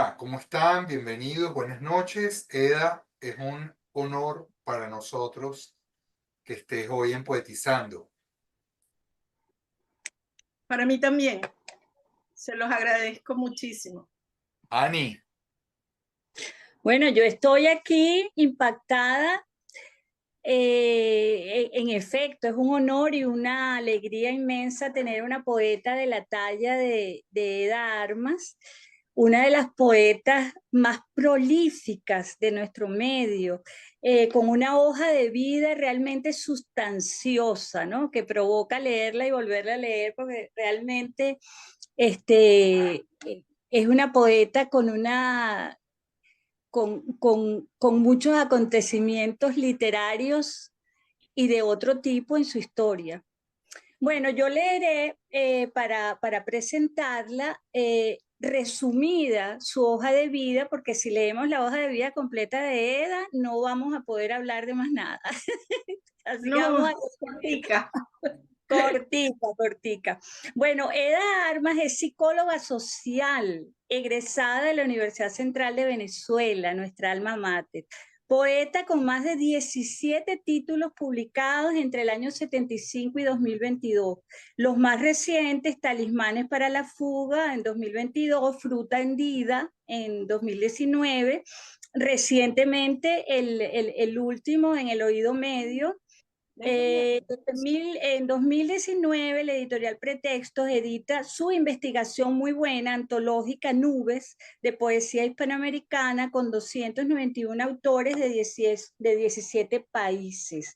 Hola, ¿cómo están? Bienvenidos, buenas noches. Eda, es un honor para nosotros que estés hoy en Poetizando. Para mí también, se los agradezco muchísimo. Ani, Bueno, yo estoy aquí impactada. En efecto, es un honor y una alegría inmensa tener una poeta de la talla de Eda Armas, una de las poetas más prolíficas de nuestro medio, con una hoja de vida realmente sustanciosa, ¿no? Que provoca leerla y volverla a leer, porque realmente es una poeta con muchos acontecimientos literarios y de otro tipo en su historia. Bueno, yo leeré para presentarla resumida su hoja de vida, porque si leemos la hoja de vida completa de Eda, no vamos a poder hablar de más nada. Así que vamos No, a cortica. cortica, cortica. Bueno, Eda Armas es psicóloga social, egresada de la Universidad Central de Venezuela, nuestra alma mater. Poeta con más de 17 títulos publicados entre el año 75 y 2022. Los más recientes, Talismanes para la Fuga en 2022, Fruta Hendida en 2019. Recientemente, el último en el oído medio, en 2019, la editorial Pretextos edita su investigación muy buena, antológica Nubes, de poesía hispanoamericana, con 291 autores de 17 países.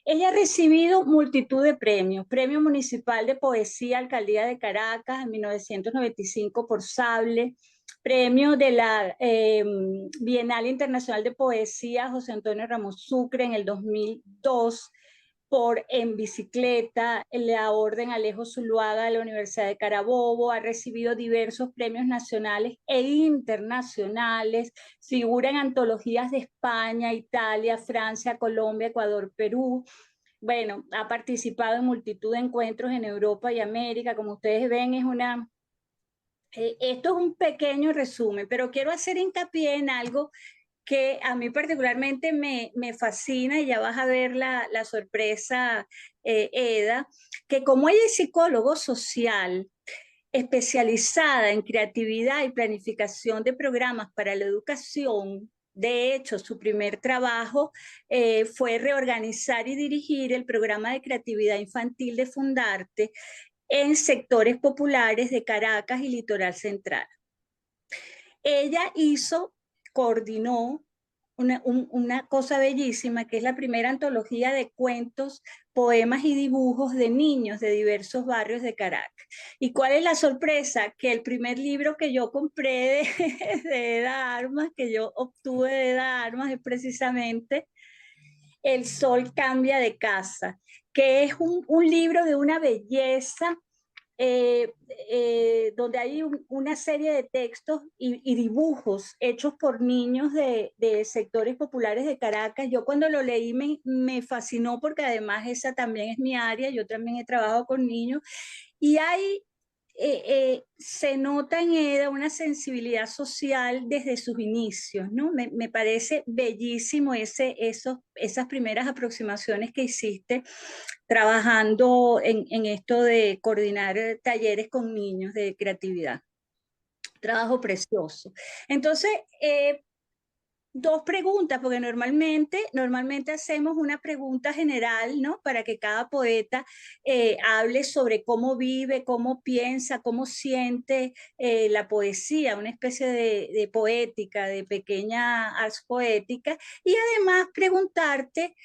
Ella ha recibido multitud de premios: Premio Municipal de Poesía, Alcaldía de Caracas, en 1995 por Sable; Premio de la Bienal Internacional de Poesía José Antonio Ramos Sucre en el 2002, por En Bicicleta, la Orden Alejo Zuluaga de la Universidad de Carabobo. Ha recibido diversos premios nacionales e internacionales, figura en antologías de España, Italia, Francia, Colombia, Ecuador, Perú. Bueno, ha participado en multitud de encuentros en Europa y América. Como ustedes ven, esto es un pequeño resumen, pero quiero hacer hincapié en algo que a mí particularmente me fascina, y ya vas a ver la sorpresa, Eda, que como ella es psicólogo social especializada en creatividad y planificación de programas para la educación. De hecho, su primer trabajo fue reorganizar y dirigir el programa de creatividad infantil de Fundarte en sectores populares de Caracas y Litoral Central. Ella coordinó una cosa bellísima, que es la primera antología de cuentos, poemas y dibujos de niños de diversos barrios de Caracas. ¿Y cuál es la sorpresa? Que el primer libro que yo compré de Eda Armas, que yo obtuve de Eda Armas, es precisamente El Sol Cambia de Casa, que es un libro de una belleza, eh, donde hay una serie de textos y dibujos hechos por niños de sectores populares de Caracas. Yo cuando lo leí me fascinó, porque además esa también es mi área, yo también he trabajado con niños, y se nota en Eda una sensibilidad social desde sus inicios, ¿no? Me parece bellísimo esas primeras aproximaciones que hiciste trabajando en esto de coordinar talleres con niños de creatividad. Trabajo precioso. Entonces, dos preguntas, porque normalmente hacemos una pregunta general, ¿no? Para que cada poeta hable sobre cómo vive, cómo piensa, cómo siente la poesía, una especie de poética, de pequeña ars poética, y además preguntarte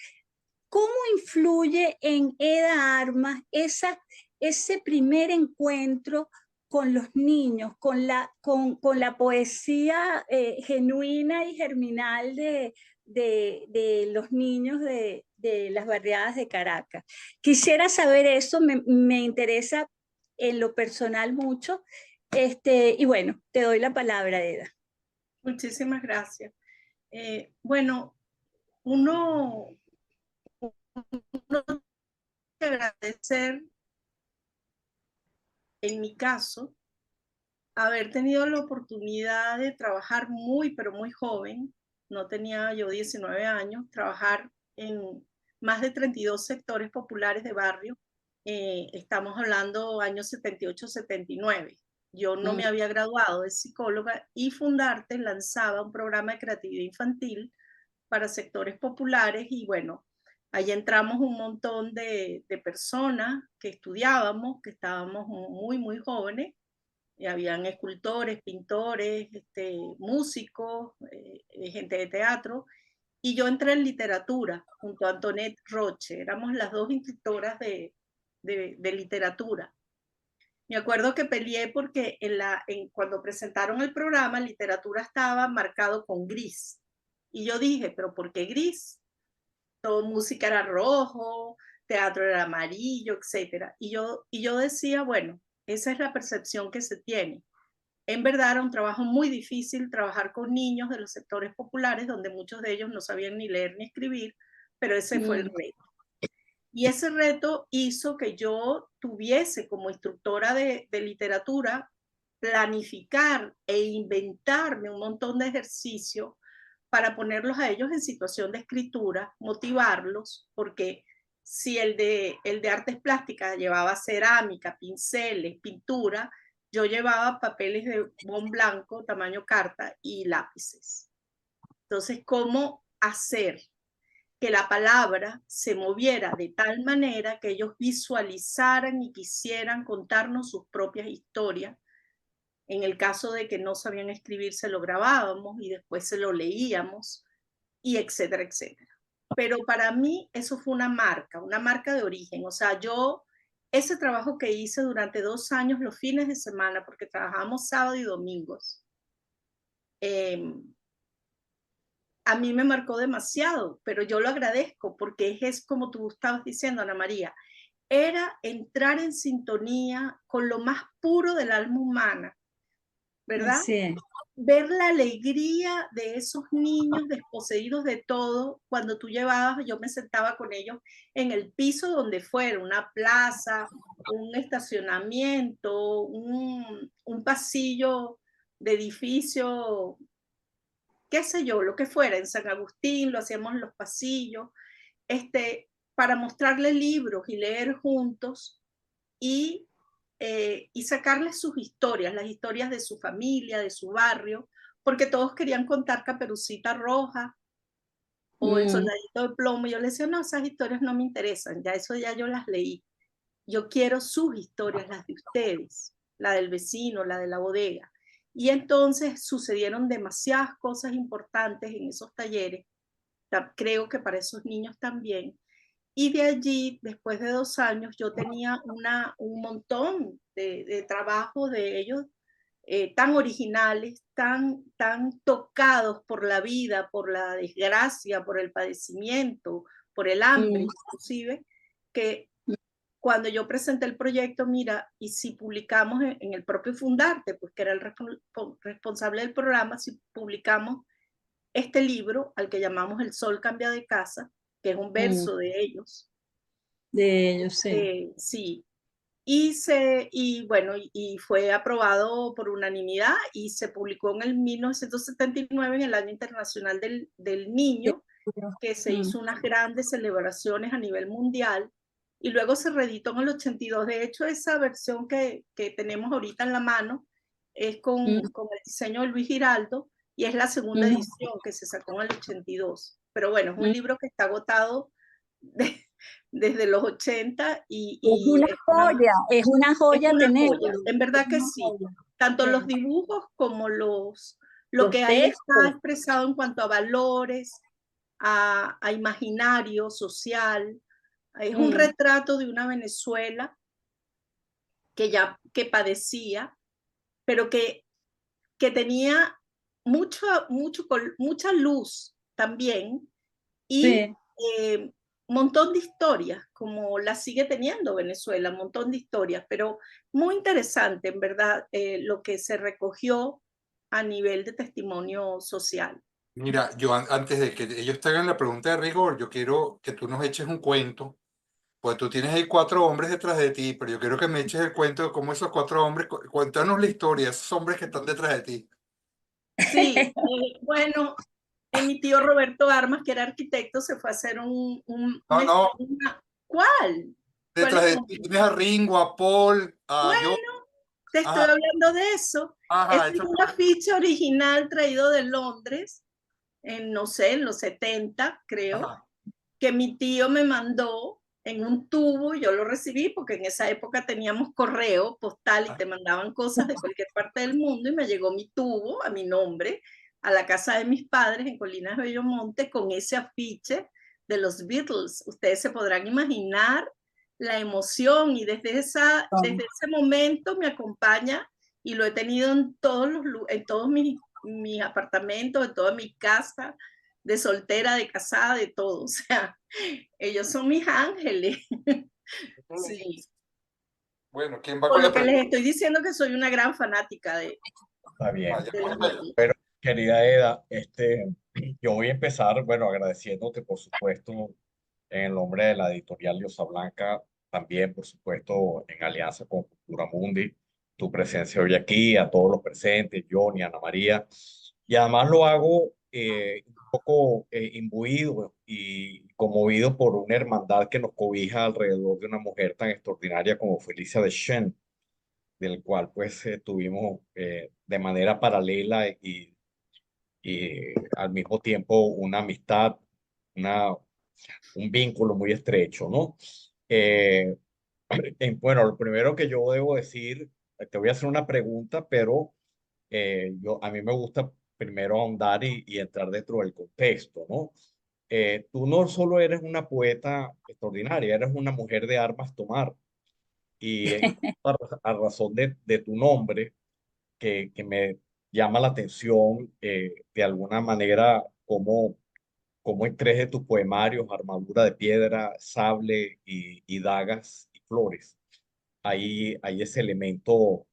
cómo influye en Eda Armas ese primer encuentro con los niños, con la poesía genuina y germinal de los niños de las barriadas de Caracas. Quisiera saber eso, me interesa en lo personal mucho. Y bueno, te doy la palabra, Eda. Muchísimas gracias. Bueno, uno, uno debe agradecer, en mi caso, haber tenido la oportunidad de trabajar muy, pero muy joven, no tenía yo 19 años, trabajar en más de 32 sectores populares de barrio. Estamos hablando años 78, 79. Yo no me había graduado de psicóloga y Fundarte lanzaba un programa de creatividad infantil para sectores populares y bueno, ahí entramos un montón de personas que estudiábamos, que estábamos muy, muy jóvenes. Y habían escultores, pintores, músicos, gente de teatro, y yo entré en literatura junto a Antoinette Roche, éramos las dos instructoras de literatura. Me acuerdo que peleé porque cuando presentaron el programa, literatura estaba marcado con gris. Y yo dije, pero ¿por qué gris? Todo música era rojo, teatro era amarillo, etc. Y yo decía, bueno, esa es la percepción que se tiene. En verdad era un trabajo muy difícil trabajar con niños de los sectores populares, donde muchos de ellos no sabían ni leer ni escribir, pero ese fue el reto. Y ese reto hizo que yo tuviese como instructora de literatura planificar e inventarme un montón de ejercicios para ponerlos a ellos en situación de escritura, motivarlos, porque si el de artes plásticas llevaba cerámica, pinceles, pintura, yo llevaba papeles de bond blanco, tamaño carta y lápices. Entonces, ¿cómo hacer que la palabra se moviera de tal manera que ellos visualizaran y quisieran contarnos sus propias historias? En el caso de que no sabían escribir, se lo grabábamos y después se lo leíamos, y etcétera, etcétera. Pero para mí eso fue una marca de origen. O sea, ese trabajo que hice durante 2 años, los fines de semana, porque trabajábamos sábado y domingos, a mí me marcó demasiado, pero yo lo agradezco porque es como tú estabas diciendo, Ana María, era entrar en sintonía con lo más puro del alma humana, ¿verdad? Sí. Ver la alegría de esos niños desposeídos de todo, cuando tú llevabas, yo me sentaba con ellos en el piso donde fuera, una plaza, un estacionamiento, un pasillo de edificio, qué sé yo, lo que fuera, en San Agustín, lo hacíamos en los pasillos, para mostrarles libros y leer juntos y sacarles sus historias, las historias de su familia, de su barrio, porque todos querían contar Caperucita Roja o El Soldadito de Plomo. Yo les decía, no, esas historias no me interesan, ya yo las leí. Yo quiero sus historias, las de ustedes, la del vecino, la de la bodega. Y entonces sucedieron demasiadas cosas importantes en esos talleres, creo que para esos niños también. Y de allí, después de 2 años, yo tenía un montón de trabajo de ellos, tan originales, tan tocados por la vida, por la desgracia, por el padecimiento, por el hambre, inclusive, que cuando yo presenté el proyecto, mira, y si publicamos en el propio Fundarte, pues que era el responsable del programa, si publicamos este libro, al que llamamos El Sol Cambia de Casa, que es un verso de ellos. De ellos, sí. Sí. Y bueno, y fue aprobado por unanimidad y se publicó en el 1979, en el Año Internacional del Niño, que se hizo unas grandes celebraciones a nivel mundial y luego se reeditó en el 82. De hecho, esa versión que tenemos ahorita en la mano es con el diseño de Luis Giraldo y es la segunda edición que se sacó en el 82. Pero bueno, es un libro que está agotado desde los 80 es una joya tener. En verdad que sí. Tanto los dibujos como lo que ahí textos está expresado en cuanto a valores, a imaginario social. Es un retrato de una Venezuela que padecía, pero que tenía mucha luz también y un montón de historias, como la sigue teniendo Venezuela, un montón de historias, pero muy interesante, en verdad, lo que se recogió a nivel de testimonio social. Mira, yo antes de que ellos te hagan la pregunta de rigor, yo quiero que tú nos eches un cuento Pues tú tienes ahí 4 hombres detrás de ti, pero yo quiero que me eches el cuento de cómo esos 4 hombres, cuéntanos la historia, esos hombres que están detrás de ti. Sí, bueno, mi tío Roberto Armas, que era arquitecto, se fue a hacer No, no, ¿Cuál? ¿Cuáles detrás de son? ti tienes a Ringo, a Paul, a Bueno, yo. te estoy Ajá, hablando de eso. Ese ajá, es eso. un afiche original traído de Londres, en, no sé, en los 70, creo, Ajá, que mi tío me mandó en un tubo. Yo lo recibí porque en esa época teníamos correo postal y te mandaban cosas de cualquier parte del mundo, y me llegó mi tubo a mi nombre a la casa de mis padres en Colinas de Bellomonte con ese afiche de los Beatles. Ustedes se podrán imaginar la emoción, y desde ese momento me acompaña, y lo he tenido en todos mis apartamentos, en toda mi casa, de soltera, de casada, de todo. O sea, ellos son mis ángeles. Sí. bueno, ¿quién va Por con la lo que les pregunta? estoy diciendo que soy una gran fanática Está bien. Vaya, de los vaya para allá. Beatles. Pero, querida Eda, yo voy a empezar, bueno, agradeciéndote, por supuesto, en el nombre de la editorial Diosa Blanca, también, por supuesto, en alianza con Cultura Mundi, tu presencia hoy aquí, a todos los presentes, Johnny, Ana María, y además lo hago un poco imbuido y conmovido por una hermandad que nos cobija alrededor de una mujer tan extraordinaria como Felicia de Shen, del cual pues tuvimos de manera paralela y al mismo tiempo una amistad, una, un vínculo muy estrecho, ¿no? Eh, bueno, lo primero que yo debo decir, te voy a hacer una pregunta, pero a mí me gusta primero ahondar y entrar dentro del contexto, ¿no? Tú no solo eres una poeta extraordinaria, eres una mujer de armas tomar. Y a razón de tu nombre, que me llama la atención de alguna manera cómo en tres de tus poemarios, Armadura de Piedra, Sable y Dagas y Flores, hay ese elemento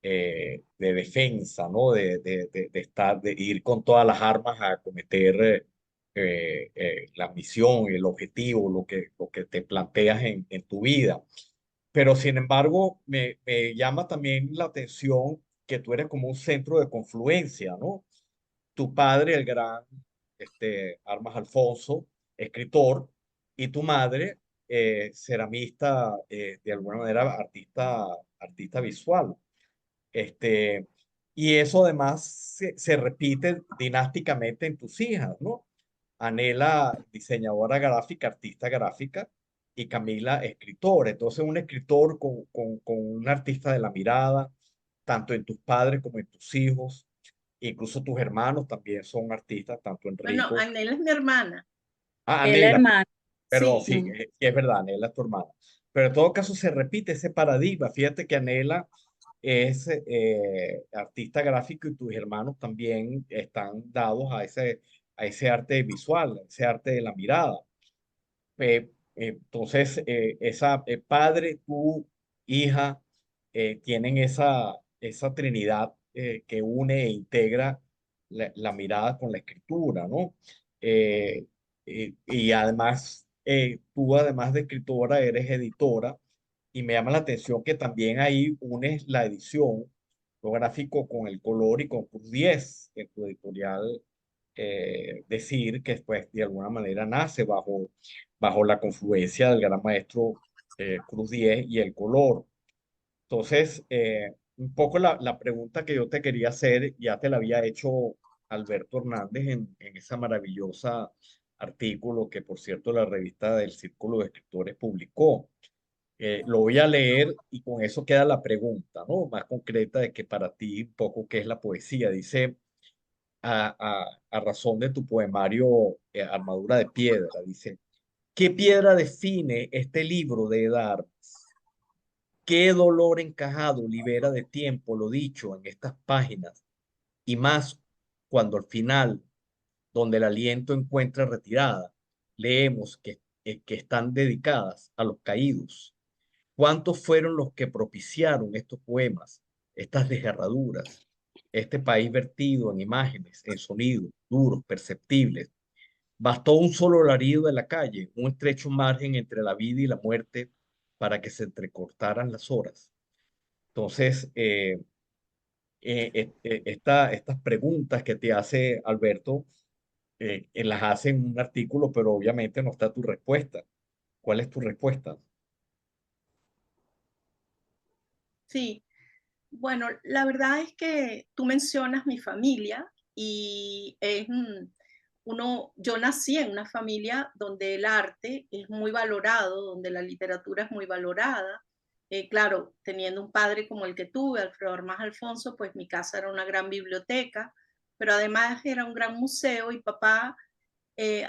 de defensa, ¿no? De estar, de ir con todas las armas a cometer la misión, el objetivo, lo que te planteas en tu vida. Pero sin embargo, me llama también la atención que tú eres como un centro de confluencia, ¿no? Tu padre, el gran Armas Alfonso, escritor, y tu madre, ceramista, de alguna manera artista visual. Este, y eso además se repite dinásticamente en tus hijas, ¿no? Anela, diseñadora gráfica, artista gráfica, y Camila, escritora. Entonces, un escritor con un artista de la mirada, tanto en tus padres como en tus hijos, incluso tus hermanos también son artistas, tanto Bueno, Enrico. Anel es mi hermana. Ah, El Anela, hermano. perdón, Sí. sí, sí es verdad, Anela es tu hermana. Pero en todo caso se repite ese paradigma. Fíjate que Anela es artista gráfico y tus hermanos también están dados a ese arte visual, a ese arte de la mirada. Entonces, esa padre, tu hija, tienen esa trinidad que une e integra la mirada con la escritura, ¿no? Y además, tú además de escritora, eres editora, y me llama la atención que también ahí unes la edición, lo gráfico con el color y con tus 10 en tu editorial. Decir que pues de alguna manera nace bajo la confluencia del gran maestro Cruz 10 y el color. Entonces, un poco la pregunta que yo te quería hacer, ya te la había hecho Alberto Hernández en esa maravillosa artículo que, por cierto, la revista del Círculo de Escritores publicó. Lo voy a leer y con eso queda la pregunta, ¿no? Más concreta de que para ti un poco qué es la poesía. Dice, a razón de tu poemario Armadura de Piedra, dice, ¿qué piedra define este libro de Edar? ¿Qué dolor encajado libera de tiempo lo dicho en estas páginas? Y más cuando al final, donde el aliento encuentra retirada, leemos que están dedicadas a los caídos. ¿Cuántos fueron los que propiciaron estos poemas, estas desgarraduras, este país vertido en imágenes, en sonidos duros, perceptibles? Bastó un solo alarido de la calle, un estrecho margen entre la vida y la muerte para que se entrecortaran las horas. Entonces, estas preguntas que te hace Alberto, las hace en un artículo, pero obviamente no está tu respuesta. ¿Cuál es tu respuesta? Sí, bueno, la verdad es que tú mencionas mi familia y yo nací en una familia donde el arte es muy valorado, donde la literatura es muy valorada. Claro, teniendo un padre como el que tuve, Alfredo Armas Alfonso, pues mi casa era una gran biblioteca, pero además era un gran museo y papá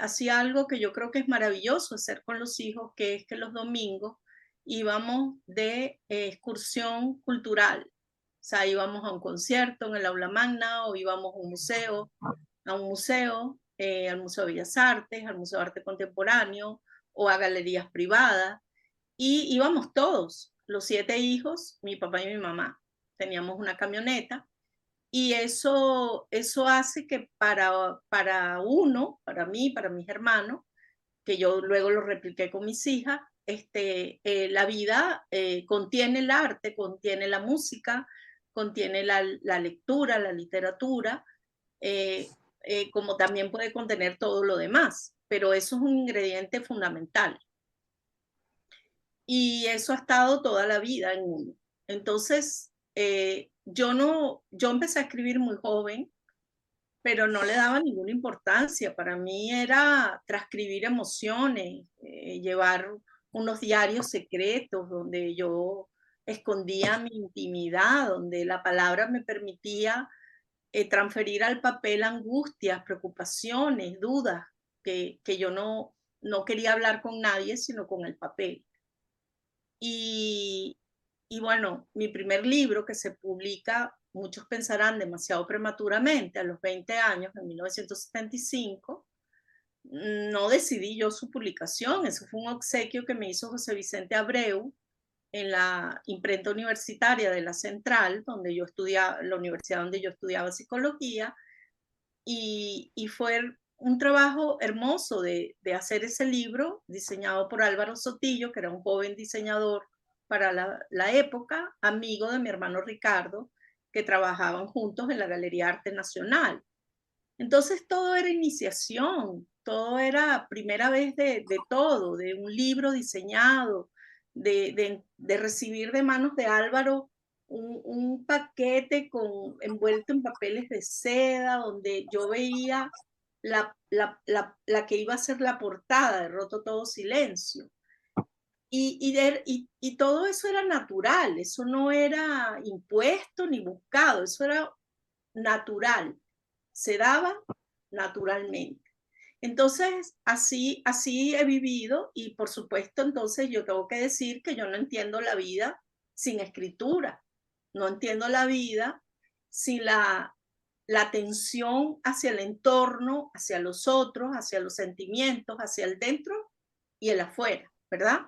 hacía algo que yo creo que es maravilloso hacer con los hijos, que es que los domingos íbamos de excursión cultural. O sea, íbamos a un concierto en el aula magna o íbamos a un museo, al Museo de Bellas Artes, al Museo de Arte Contemporáneo o a galerías privadas. Y íbamos todos, los 7 hijos, mi papá y mi mamá. Teníamos una camioneta y eso hace que para uno, para mí, para mis hermanos, que yo luego lo repliqué con mis hijas, la vida contiene el arte, contiene la música, contiene la lectura, la literatura, eh, como también puede contener todo lo demás, pero eso es un ingrediente fundamental. Y eso ha estado toda la vida en uno. Entonces, yo empecé a escribir muy joven, pero no le daba ninguna importancia. Para mí era transcribir emociones, llevar unos diarios secretos donde yo escondía mi intimidad, donde la palabra me permitía transferir al papel angustias, preocupaciones, dudas, que yo no quería hablar con nadie, sino con el papel. Y, y bueno, mi primer libro que se publica, muchos pensarán demasiado prematuramente, a los 20 años, en 1975, no decidí yo su publicación, eso fue un obsequio que me hizo José Vicente Abreu en la imprenta universitaria de la Central, donde yo estudiaba, la universidad donde yo estudiaba psicología, y fue un trabajo hermoso de hacer ese libro diseñado por Álvaro Sotillo, que era un joven diseñador para la época, amigo de mi hermano Ricardo, que trabajaban juntos en la Galería Arte Nacional. Entonces todo era iniciación, todo era primera vez de todo, de un libro diseñado, de recibir de manos de Álvaro un paquete envuelto en papeles de seda, donde yo veía la que iba a ser la portada de Roto Todo Silencio. Y todo eso era natural, eso no era impuesto ni buscado, eso era natural, se daba naturalmente. Entonces, así he vivido y por supuesto, entonces yo tengo que decir que yo no entiendo la vida sin escritura, no entiendo la vida sin la atención hacia el entorno, hacia los otros, hacia los sentimientos, hacia el dentro y el afuera, ¿verdad?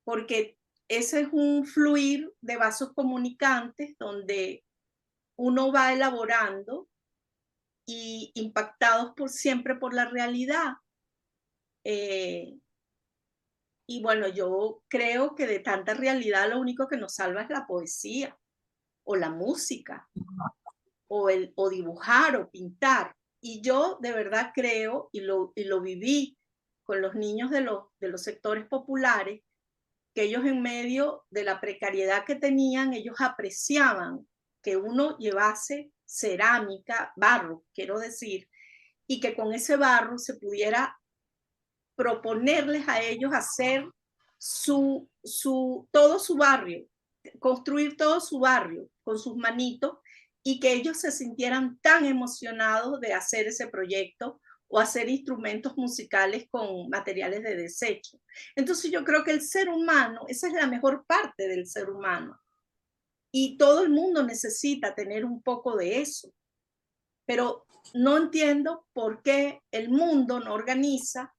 Porque ese es un fluir de vasos comunicantes donde uno va elaborando y impactados siempre por la realidad. Y bueno, yo creo que de tanta realidad lo único que nos salva es la poesía o la música o dibujar o pintar. Y yo de verdad creo, y lo viví con los niños de los sectores populares, que ellos en medio de la precariedad que tenían, ellos apreciaban que uno llevase cerámica, barro, quiero decir, y que con ese barro se pudiera proponerles a ellos hacer todo su barrio, construir todo su barrio con sus manitos y que ellos se sintieran tan emocionados de hacer ese proyecto o hacer instrumentos musicales con materiales de desecho. Entonces yo creo que el ser humano, esa es la mejor parte del ser humano. Y todo el mundo necesita tener un poco de eso. Pero no entiendo por qué el mundo no organiza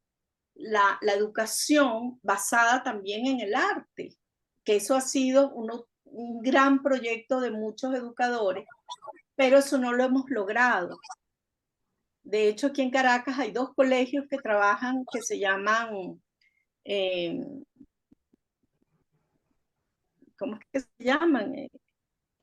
la educación basada también en el arte, que eso ha sido un gran proyecto de muchos educadores, pero eso no lo hemos logrado. De hecho, aquí en Caracas hay dos colegios que trabajan, que se llaman, ¿cómo es que se llaman?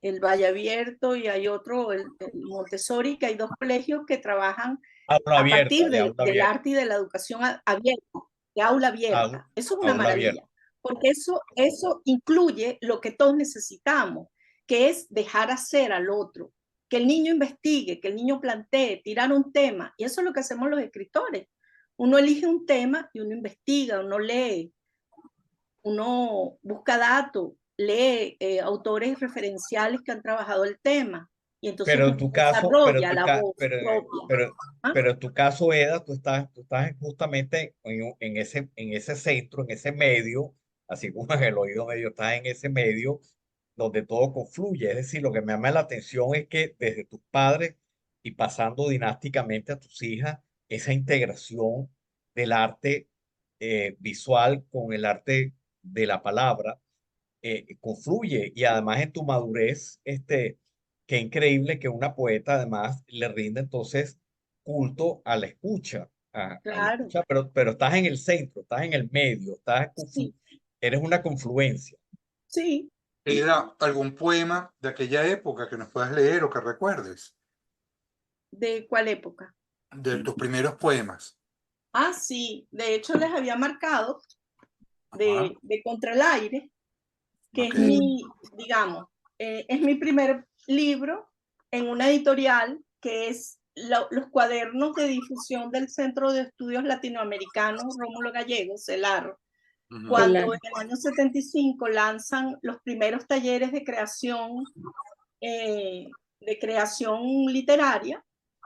El Valle Abierto, y hay otro, el Montessori, que hay dos colegios que trabajan Aula a abierta, partir de aula del abierta, arte y de la educación abierta, de aula aula, abierta. Eso es una aula abierta. maravilla, porque eso incluye lo que todos necesitamos, que es dejar hacer al otro, que el niño investigue, que el niño plantee, tirar un tema, y eso es lo que hacemos los escritores. Uno elige un tema y uno investiga, uno lee, uno busca datos, lee autores referenciales que han trabajado el tema, y entonces Pero en uno tu caso, desarrolla la voz propia. ¿Ah? pero en tu caso, Eda, tú estás justamente en ese centro, en ese medio, así como en el oído medio, estás en ese medio donde todo confluye. Es decir, lo que me llama la atención es que desde tus padres y pasando dinásticamente a tus hijas, esa integración del arte visual con el arte de la palabra confluye y además en tu madurez, qué increíble que una poeta además le rinde entonces culto a la escucha, a la Claro, escucha, pero estás en el centro, estás en el medio, sí, eres una confluencia. sí. Eda, ¿algún poema de aquella época que nos puedas leer o que recuerdes? ¿De cuál época? De tus primeros poemas. Ah, sí, de hecho les había marcado Ajá, de Contra el Aire, que ok. es mi, digamos, es mi primer libro en una editorial que es los cuadernos de difusión del Centro de Estudios Latinoamericanos Rómulo Gallegos, CELAR, Ujú, cuando Claro. en el año 75 lanzan los primeros talleres de creación literaria.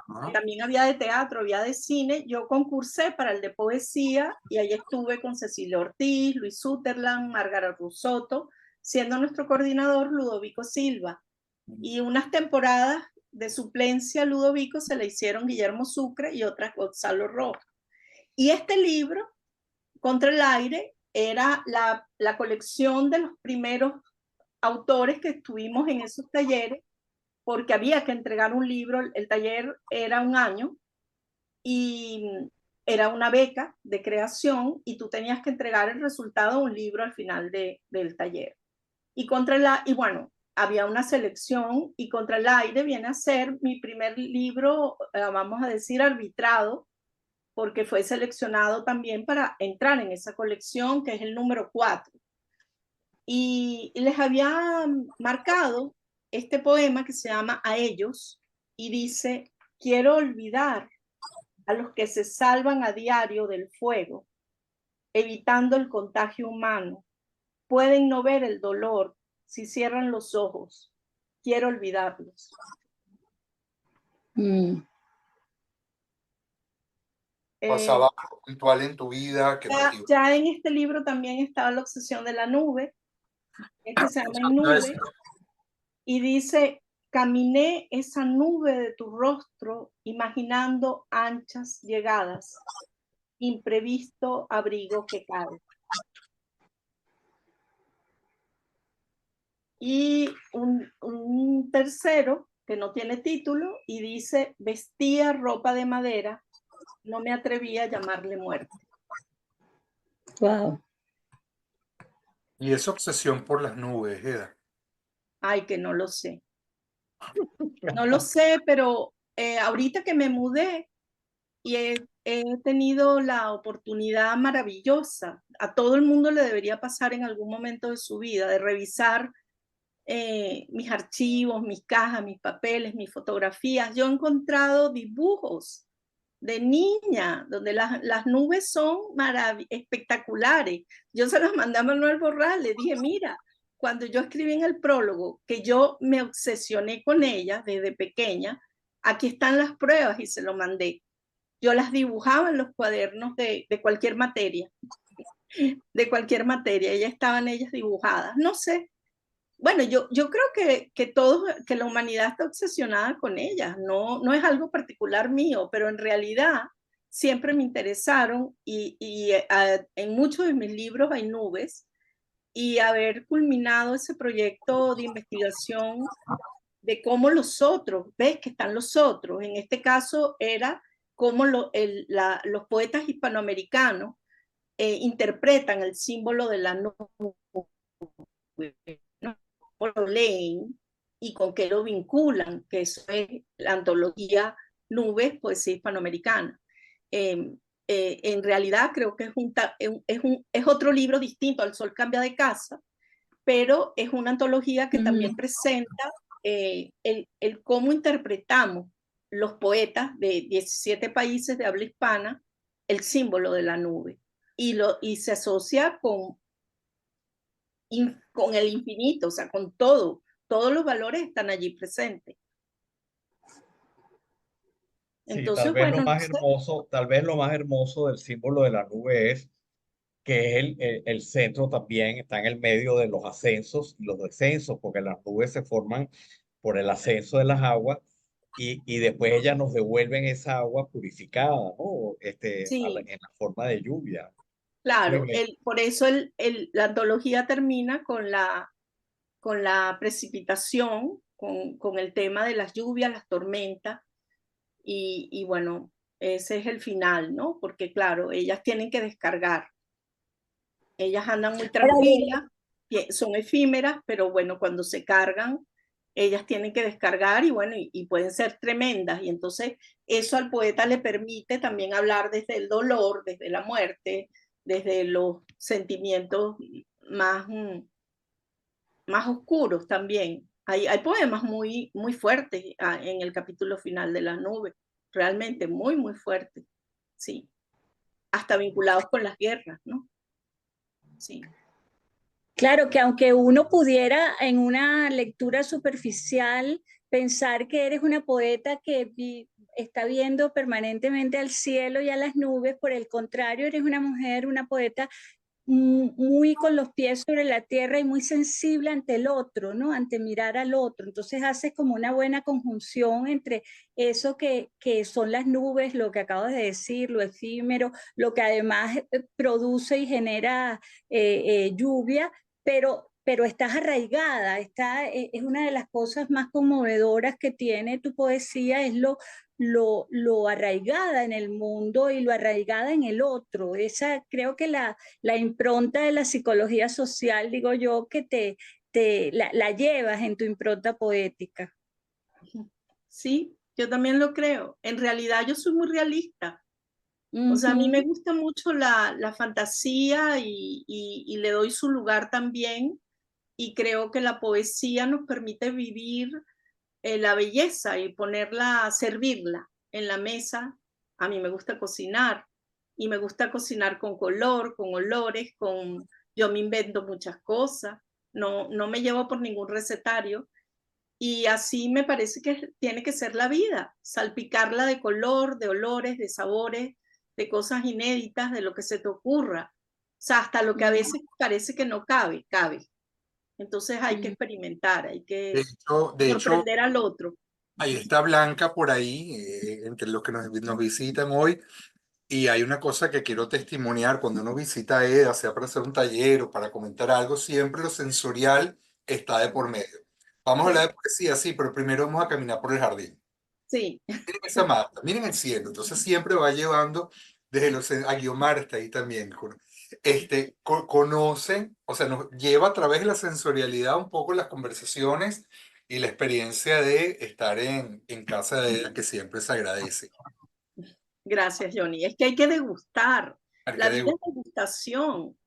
ajá. También había de teatro, había de cine. Yo concursé para el de poesía y ahí estuve con Cecilia Ortiz, Luis Sutherland, Margarita Rusotto, siendo nuestro coordinador Ludovico Silva. Y unas temporadas de suplencia a Ludovico se le hicieron Guillermo Sucre y otras Gonzalo Rojo. Y este libro, Contra el Aire, era la colección de los primeros autores que estuvimos en esos talleres, porque había que entregar un libro. El taller era un año y era una beca de creación y tú tenías que entregar el resultado de un libro al final del taller. Y bueno, había una selección, y Contra el Aire viene a ser mi primer libro, vamos a decir, arbitrado, porque fue seleccionado también para entrar en esa colección, que es el número 4. Y les había marcado este poema que se llama A ellos, y dice: quiero olvidar a los que se salvan a diario del fuego, evitando el contagio humano. Pueden no ver el dolor si cierran los ojos. Quiero olvidarlos. Mm. Eh, Pasaba algo puntual en tu vida que motivó. ya en este libro también estaba La obsesión de la nube. Este se llama En Nube, y dice: caminé esa nube de tu rostro, imaginando anchas llegadas, imprevisto abrigo que cae. Y un tercero que no tiene título y dice: vestía ropa de madera, no me atrevía a llamarle muerte. Wow. Y esa obsesión por las nubes, Eda. Ay, que no lo sé. No lo sé, pero ahorita que me mudé y he tenido la oportunidad maravillosa, a todo el mundo le debería pasar en algún momento de su vida, de revisar mis archivos, mis cajas, mis papeles, mis fotografías. Yo he encontrado dibujos de niña donde las nubes son espectaculares. Yo se los mandé a Manuel Borral, le dije: mira, cuando yo escribí en el prólogo que yo me obsesioné con ella desde pequeña, aquí están las pruebas, y se lo mandé. Yo las dibujaba en los cuadernos de cualquier materia, de cualquier materia, ya estaban ellas dibujadas. No sé, bueno, yo creo que la humanidad está obsesionada con ellas, no es algo particular mío, pero en realidad siempre me interesaron, y en muchos de mis libros hay nubes, y haber culminado ese proyecto de investigación de cómo los otros, ves que están los otros, en este caso era cómo los poetas hispanoamericanos interpretan el símbolo de la nube, ¿no? Lo leen y con qué lo vinculan, que eso es la antología Nubes, Poesía Hispanoamericana. En realidad creo que es otro libro distinto al Sol Cambia de Casa, pero es una antología que también presenta el cómo interpretamos los poetas de 17 países de habla hispana el símbolo de la nube y se asocia con el infinito, o sea, con todo. Todos los valores están allí presentes. Sí, Entonces, bueno, no sé. tal vez lo más hermoso del símbolo de la nube es que es el centro también, está en el medio de los ascensos y los descensos, porque las nubes se forman por el ascenso de las aguas y después ellas nos devuelven esa agua purificada, ¿no? Sí, En la forma de lluvia. Uy, claro, por eso la antología termina con la precipitación, con el tema de las lluvias, las tormentas, y bueno, ese es el final, ¿no? Porque claro, ellas tienen que descargar. Ellas andan muy Ahora bien, tranquilas, son efímeras, pero bueno, cuando se cargan, ellas tienen que descargar y bueno, y pueden ser tremendas. Y entonces eso al poeta le permite también hablar desde el dolor, desde la muerte, desde los sentimientos más, más oscuros también. Hay poemas muy fuertes en el capítulo final de La Nube, realmente muy fuertes, sí, hasta vinculados con las guerras, ¿no? Sí. claro que aunque uno pudiera en una lectura superficial pensar que eres una poeta que está viendo permanentemente al cielo y a las nubes, por el contrario, eres una mujer, una poeta muy con los pies sobre la tierra y muy sensible ante el otro, ¿no? Ante mirar al otro. Entonces haces como una buena conjunción entre eso que son las nubes, lo que acabas de decir, lo efímero, lo que además produce y genera lluvia, pero estás arraigada, es una de las cosas más conmovedoras que tiene tu poesía, es lo arraigada en el mundo y lo arraigada en el otro. Esa creo que la impronta de la psicología social, digo yo, que la llevas en tu impronta poética. Sí, yo también lo creo. En realidad yo soy muy realista. O sea, a mí me Ujú. gusta mucho la fantasía y le doy su lugar también. Y creo que la poesía nos permite vivir la belleza y ponerla, servirla en la mesa. A mí me gusta cocinar y me gusta cocinar con color, con olores, yo me invento muchas cosas. No me llevo por ningún recetario. Y así me parece que tiene que ser la vida, salpicarla de color, de olores, de sabores, de cosas inéditas, de lo que se te ocurra. O sea, hasta lo que a veces parece que no cabe, cabe. Entonces hay que experimentar, hay que De hecho, sorprender al otro. ahí está Blanca por ahí, entre los que nos visitan hoy. Y hay una cosa que quiero testimoniar, cuando uno visita a EDA, sea para hacer un taller o para comentar algo, siempre lo sensorial está de por medio. Vamos a hablar de poesía, sí, pero primero vamos a caminar por el jardín. Sí, Miren esa mata, miren el cielo. Entonces siempre va llevando desde a Guiomar está ahí también. Conocen, o sea, nos lleva a través de la sensorialidad un poco las conversaciones y la experiencia de estar en casa de ella, que siempre se agradece. gracias, Johnny. Es que hay que degustar. La vida Arquedeu. es degustación.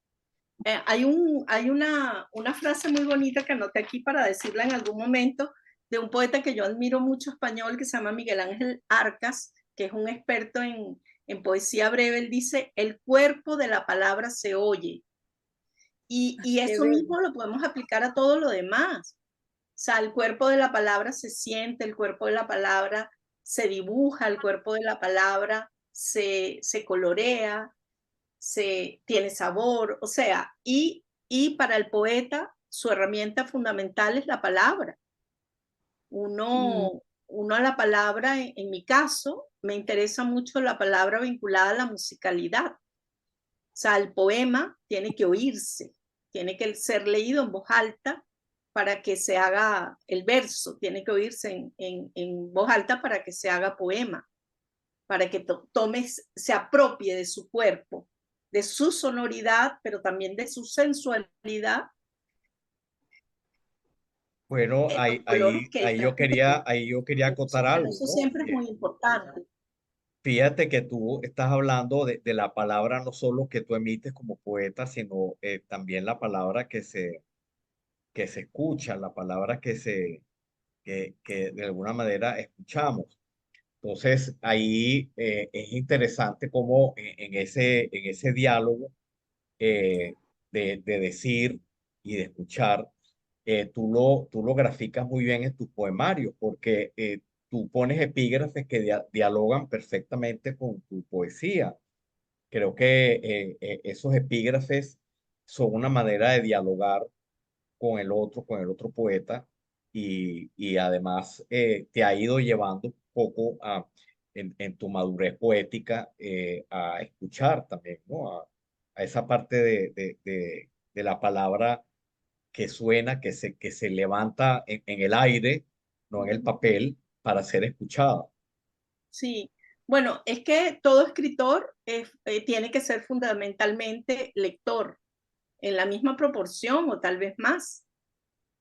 Hay una frase muy bonita que anoté aquí para decirla en algún momento de un poeta que yo admiro mucho español que se llama Miguel Ángel Arcas, que es un experto en poesía breve. Él dice, el cuerpo de la palabra se oye. Y Qué eso bello. mismo lo podemos aplicar a todo lo demás. O sea, el cuerpo de la palabra se siente, el cuerpo de la palabra se dibuja, el cuerpo de la palabra se colorea, tiene sabor, o sea, y para el poeta su herramienta fundamental es la palabra. Mm. Uno a la palabra, en mi caso, me interesa mucho la palabra vinculada a la musicalidad. O sea, el poema tiene que oírse, tiene que ser leído en voz alta para que se haga el verso, tiene que oírse en voz alta para que se haga poema. para que tomes, se apropie de su cuerpo, de su sonoridad, pero también de su sensualidad. Bueno, Los colores que él transmite. ahí yo quería acotar Entonces, bueno, algo, eso ¿no? siempre es muy importante. Fíjate que tú estás hablando de la palabra no solo que tú emites como poeta, sino también la palabra que se escucha, la palabra que de alguna manera escuchamos. Entonces, ahí es interesante cómo en ese diálogo eh, de decir y de escuchar, tú lo graficas muy bien en tus poemarios, porque tú pones epígrafes que dialogan perfectamente con tu poesía. Creo que esos epígrafes son una manera de dialogar con el otro poeta, y además te ha ido llevando un poco en tu madurez poética a escuchar también, ¿no? A esa parte de la palabra que suena, que se levanta en el aire, no en el papel, para ser escuchada. Sí, bueno, es que todo escritor tiene que ser fundamentalmente lector, en la misma proporción o tal vez más.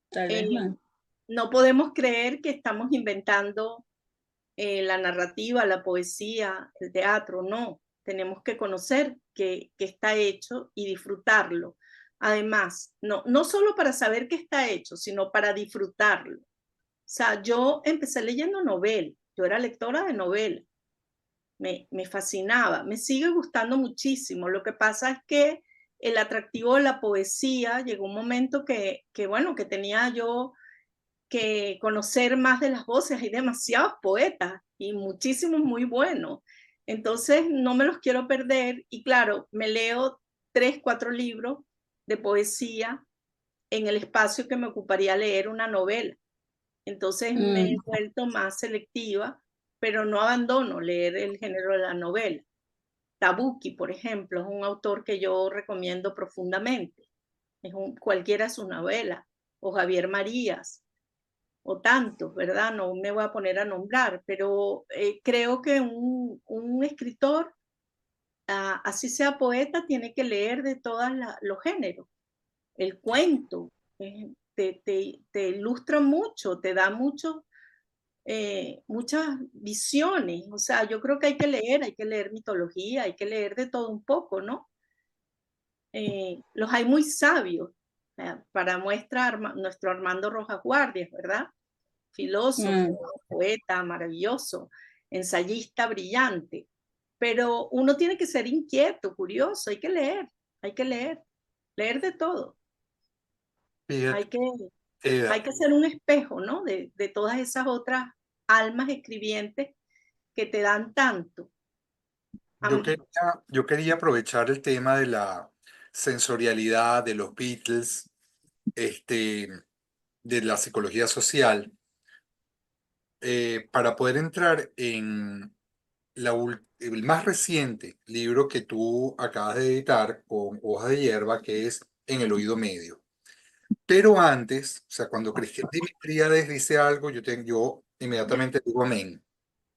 Tal vez Eh, más. no podemos creer que estamos inventando la narrativa, la poesía, el teatro, no. Tenemos que conocer que está hecho y disfrutarlo. Además, no solo para saber que está hecho, sino para disfrutarlo. O sea, yo empecé leyendo novela, yo era lectora de novela, me fascinaba, me sigue gustando muchísimo. Lo que pasa es que el atractivo de la poesía llegó un momento bueno, que tenía yo que conocer más de las voces. Hay demasiados poetas y muchísimos muy buenos. Entonces no me los quiero perder y claro, me leo 3, 4 libros de poesía en el espacio que me ocuparía leer una novela. Entonces me he vuelto más selectiva, pero no abandono leer el género de la novela. Tabucchi, por ejemplo, es un autor que yo recomiendo profundamente. Cualquiera de sus novelas. O Javier Marías, o tantos, ¿verdad? No me voy a poner a nombrar, pero creo que un escritor, así sea poeta, tiene que leer de todos los géneros. El cuento te ilustra mucho, te da muchas visiones. O sea, yo creo que hay que leer mitología, hay que leer de todo un poco, ¿no? Los hay muy sabios, para muestra nuestro Armando Rojas Guardias, ¿verdad? Filósofo, poeta maravilloso, ensayista brillante, pero uno tiene que ser inquieto, curioso, hay que leer de todo, hay Fíjate, que, Eda, hay que ser un espejo, ¿no? De todas esas otras almas escribientes que te dan tanto. yo quería aprovechar el tema de la sensorialidad de los Beatles, este, de la psicología social, para poder entrar en el más reciente libro que tú acabas de editar con Hojas de Hierba, que es En el oído medio. Pero antes, o sea, cuando Cristian Dimitriades dice algo, yo inmediatamente digo amén.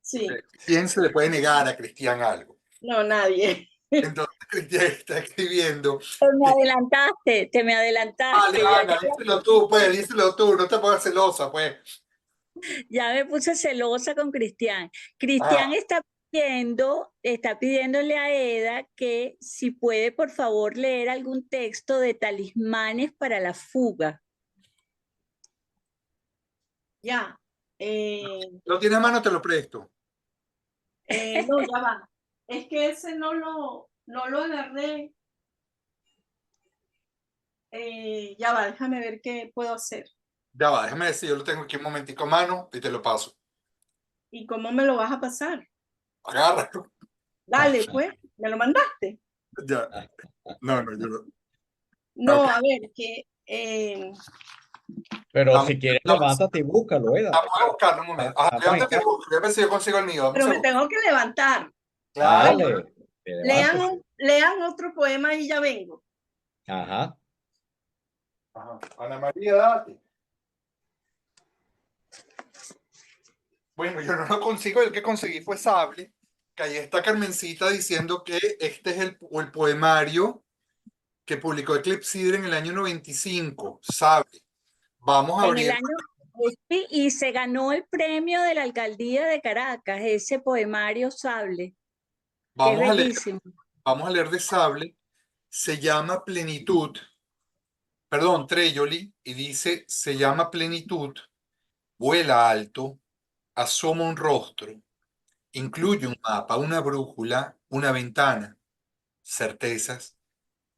Sí, ¿Quién se le puede negar a Cristian algo? no, nadie. Entonces Cristian está escribiendo Me que, adelantaste, te me vale, adelantaste. Ana, díselo tú, pues, díselo tú, no te pongas celosa, pues. Ya me puse celosa con Cristian. Ah, Cristian está pidiéndole a Eda que si puede, por favor, leer algún texto de Talismanes para la fuga. Ya. lo tiene a mano, te lo presto. No, ya va. Es que ese no lo agarré. Ya va, déjame ver qué puedo hacer. Ya va, déjame decir, yo lo tengo aquí un momentico a mano y te lo paso. ¿Y cómo me lo vas a pasar? Agárralo. Dale, pues, ¿me lo mandaste? Ya. No, no, yo no. No, Ok, a ver, que Pero vamos, si quieres, vamos. levántate y búscalo, Eda. Vamos a buscarlo un momento. Ajá, levántate, Arranca. yo a ver si yo consigo el mío. Dame un pero me segundo. tengo que levantar. Claro. Bueno, Dale, levántese. lean otro poema y ya vengo. Ajá. Ajá. Ana María, date. Bueno, yo no lo consigo, el que conseguí fue Sable, Que ahí está Carmencita diciendo que este es el poemario que publicó Eclipsidra en el año 95, ¿sabe? Vamos a En el abrir, año, sí, y se ganó el premio de la alcaldía de Caracas, ese poemario Sable, que es vamos a leer, bellísimo. vamos a leer de Sable. Se llama Plenitud, perdón, Trelloli, y dice, se llama Plenitud, vuela alto, asoma un rostro, incluye un mapa, una brújula, una ventana, certezas,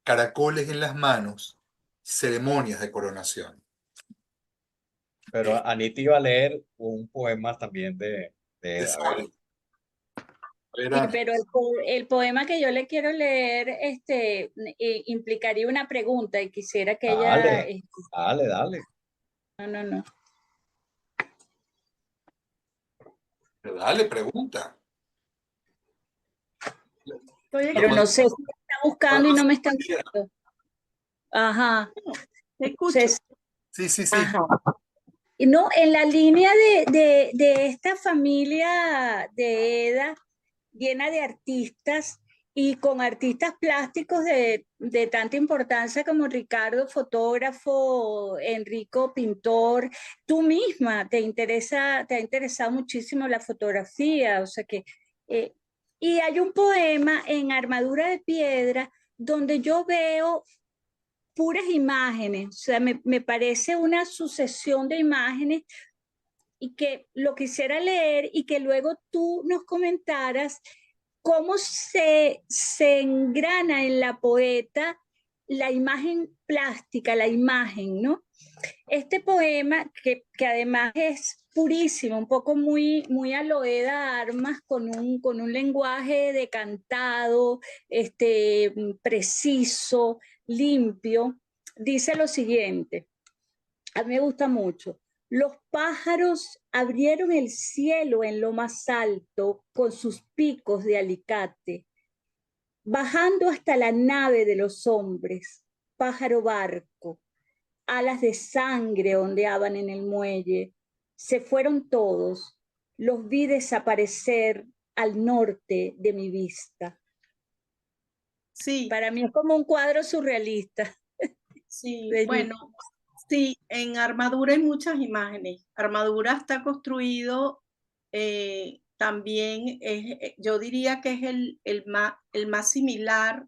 caracoles en las manos, ceremonias de coronación. Pero Anita iba a leer un poema también De a ver, Sable. A ver, Sí, Ana. pero el poema que yo le quiero leer implicaría una pregunta y quisiera que ella... dale, dale, dale. no, no, no. Dale, pregunta. Estoy Pero no Cuando, sé si me está buscando y cuando no se me está quiera. viendo. Ajá. te escucho. Entonces, Sí, sí, sí. ajá. Y no, en la línea de esta familia de EDA, llena de artistas y con artistas plásticos de tanta importancia como Ricardo, fotógrafo, Enrico, pintor, tú misma te ha interesado muchísimo la fotografía, o sea que, eh, y hay un poema en Armadura de Piedra donde yo veo puras imágenes, o sea, me parece una sucesión de imágenes y que lo quisiera leer y que luego tú nos comentaras cómo se engrana en la poeta la imagen plástica, la imagen, ¿no? Este poema, que además es purísimo, un poco muy Aloeda Armas, con un lenguaje decantado, preciso, limpio, dice lo siguiente, a mí me gusta mucho. Los pájaros abrieron el cielo en lo más alto con sus picos de alicate, bajando hasta la nave de los hombres, pájaro barco, alas de sangre ondeaban en el muelle. Se fueron todos, los vi desaparecer al norte de mi vista. Sí, Para mí es como un cuadro surrealista. sí, Bellísimo. bueno, sí, en Armadura hay muchas imágenes. Armadura está construido también, yo diría que es el más similar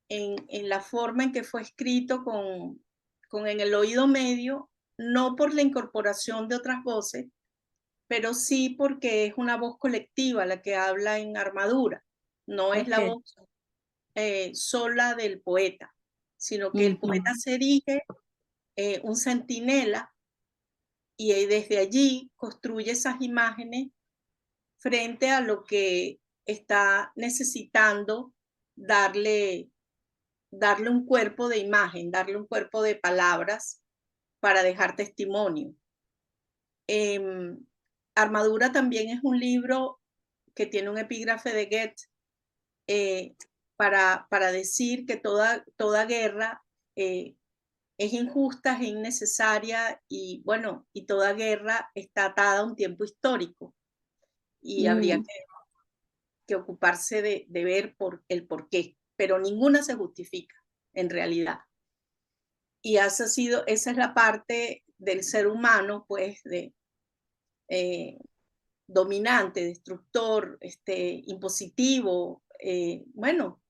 en la forma en que fue escrito con en el oído medio, no por la incorporación de otras voces, pero sí porque es una voz colectiva la que habla en Armadura, no es la Okay. voz sola del poeta, sino que el Uh-huh. poeta se erige un centinela y desde allí construye esas imágenes frente a lo que está necesitando darle, darle un cuerpo de imagen, darle un cuerpo de palabras para dejar testimonio. Armadura también es un libro que tiene un epígrafe de Goethe para decir que toda guerra es injusta, es innecesaria y bueno, y toda guerra está atada a un tiempo histórico y habría que ocuparse de ver el por qué, pero ninguna se justifica en realidad. Y esa es la parte del ser humano, pues, dominante, destructor, impositivo, bueno,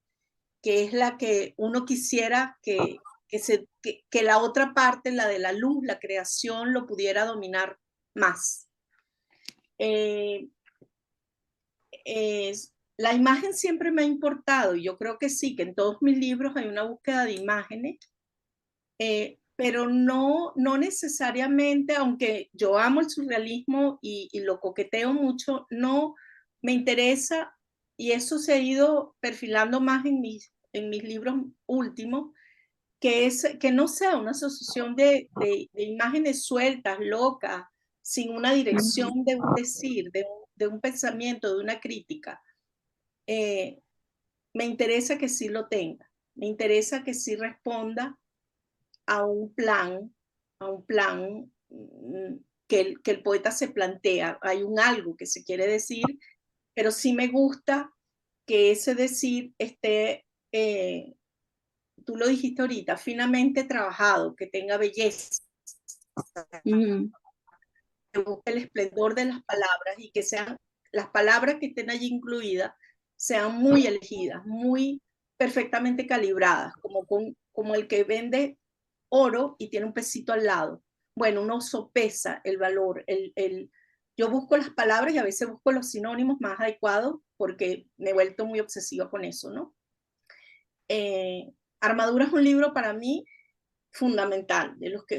que es la que uno quisiera que la otra parte, la de la luz, la creación, lo pudiera dominar más. La imagen siempre me ha importado y yo creo que sí, que en todos mis libros hay una búsqueda de imágenes, pero no necesariamente, aunque yo amo el surrealismo y lo coqueteo mucho, no me interesa, y eso se ha ido perfilando más en mis libros últimos, que no sea una asociación de imágenes sueltas, locas, sin una dirección de un decir, de un pensamiento, de una crítica. Me interesa que sí lo tenga, me interesa que sí responda a un plan que el poeta se plantea. Hay un algo que se quiere decir pero sí me gusta que ese decir esté, tú lo dijiste ahorita, finamente trabajado, que tenga belleza, Mm, que busque el esplendor de las palabras y que sean las palabras que estén allí incluidas sean muy elegidas, muy perfectamente calibradas, como el que vende oro y tiene un pesito al lado. Bueno, uno sopesa el valor. Yo busco las palabras y a veces busco los sinónimos más adecuados porque me he vuelto muy obsesiva con eso, ¿no? Armadura es un libro para mí fundamental,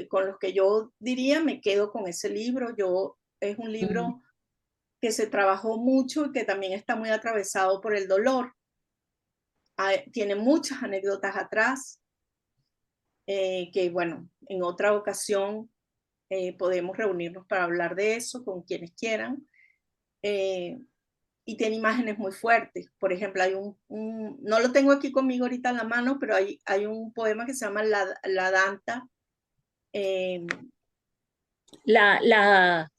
con los que yo diría me quedo con ese libro. Es un mm. libro que se trabajó mucho y que también está muy atravesado por el dolor. Tiene muchas anécdotas atrás, que bueno, en otra ocasión podemos reunirnos para hablar de eso con quienes quieran. Eh, y tiene imágenes muy fuertes. Por ejemplo, no lo tengo aquí conmigo ahorita en la mano, pero hay un poema que se llama La Danta. Eh, La, la,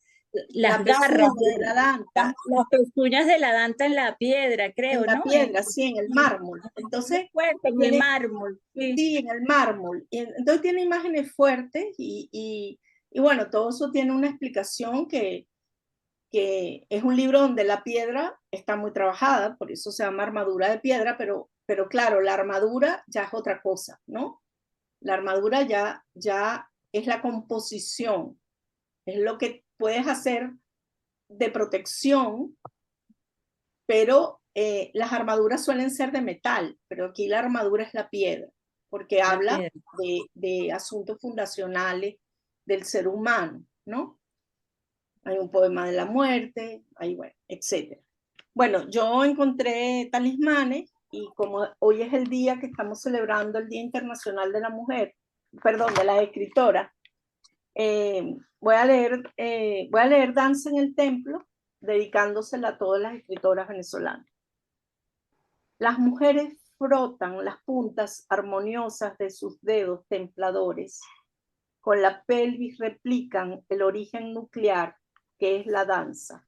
las la garras, pezuña de la danta las pezuñas de la danta en la piedra, en creo, la ¿no? piedra, sí, en el mármol. Muy Entonces, fuerte, en el tiene, mármol, sí. sí, en el mármol. Entonces tiene imágenes fuertes y bueno, todo eso tiene una explicación que es un libro donde la piedra está muy trabajada, por eso se llama armadura de piedra, pero claro, la armadura ya es otra cosa, ¿no? La armadura ya es la composición, es lo que puedes hacer de protección, pero las armaduras suelen ser de metal, pero aquí la armadura es la piedra, porque La habla piedra. de asuntos fundacionales del ser humano, ¿no? Hay un poema de la muerte, hay, bueno, etc. Bueno, yo encontré talismanes y como hoy es el día que estamos celebrando el Día Internacional de la Mujer, perdón, de la escritora, voy a leer Danza en el Templo, dedicándosela a todas las escritoras venezolanas. Las mujeres frotan las puntas armoniosas de sus dedos templadores. Con la pelvis replican el origen nuclear que es la danza.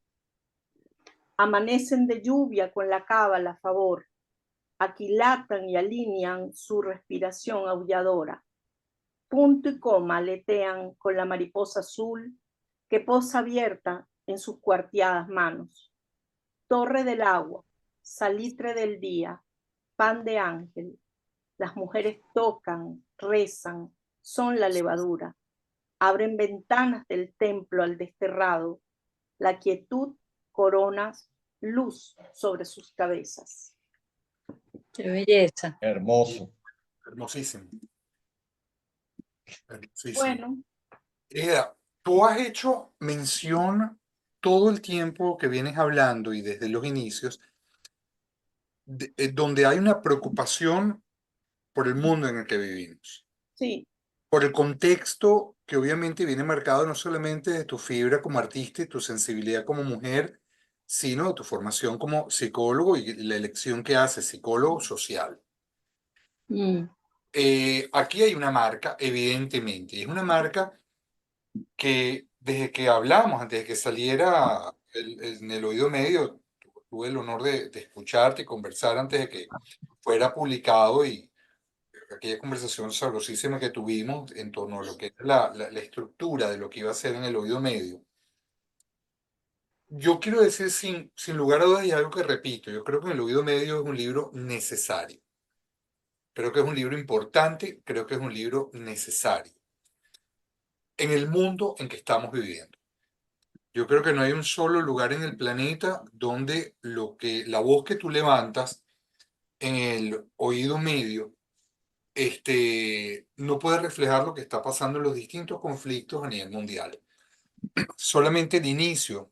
Amanecen de lluvia con la cábala a favor. Aquilatan y alinean su respiración aulladora. Punto y coma aletean con la mariposa azul que posa abierta en sus cuarteadas manos. Torre del agua, salitre del día, pan de ángel. Las mujeres tocan, rezan, son la levadura. Abren ventanas del templo al desterrado. La quietud corona luz sobre sus cabezas. Qué belleza. Hermoso. Hermosísimo. Hermosísimo. Bueno, Tú has hecho mención todo el tiempo que vienes hablando y desde los inicios, donde hay una preocupación por el mundo en el que vivimos, sí, por el contexto que obviamente viene marcado no solamente de tu fibra como artista y tu sensibilidad como mujer, sino de tu formación como psicólogo y la elección que haces, psicólogo social. Mm, Aquí hay una marca, evidentemente, y es una marca que desde que hablamos, antes de que saliera en el oído medio, tuve el honor de escucharte y conversar antes de que fuera publicado y aquella conversación sabrosísima que tuvimos en torno a lo que es la estructura de lo que iba a ser en el oído medio. Yo quiero decir sin lugar a dudas y algo que repito, yo creo que el oído medio es un libro necesario. Creo que es un libro importante, creo que es un libro necesario en el mundo en que estamos viviendo. Yo creo que no hay un solo lugar en el planeta donde la voz que tú levantas en el oído medio, no puede reflejar lo que está pasando en los distintos conflictos a nivel mundial. Solamente el inicio,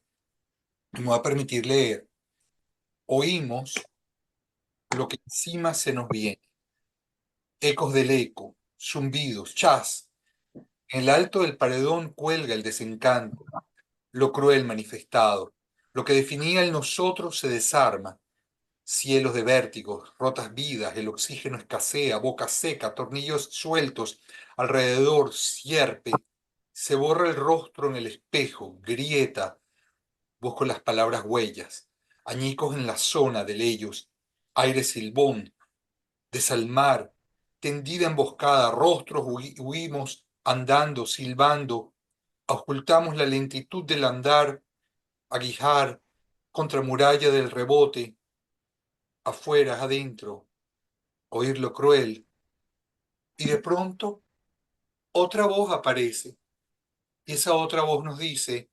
me va a permitir leer, oímos lo que encima se nos viene. Ecos del eco, zumbidos, chas. En el alto del paredón cuelga el desencanto, lo cruel manifestado. Lo que definía el nosotros se desarma. Cielos de vértigos, rotas vidas, el oxígeno escasea, boca seca, tornillos sueltos, alrededor sierpe, se borra el rostro en el espejo, grieta, busco las palabras huellas, añicos en la zona de leyos, aire silbón, desalmar, tendida emboscada, rostros huimos, andando, silbando, ocultamos la lentitud del andar, aguijar, contra muralla del rebote, afuera, adentro, oír lo cruel, y de pronto otra voz aparece, y esa otra voz nos dice,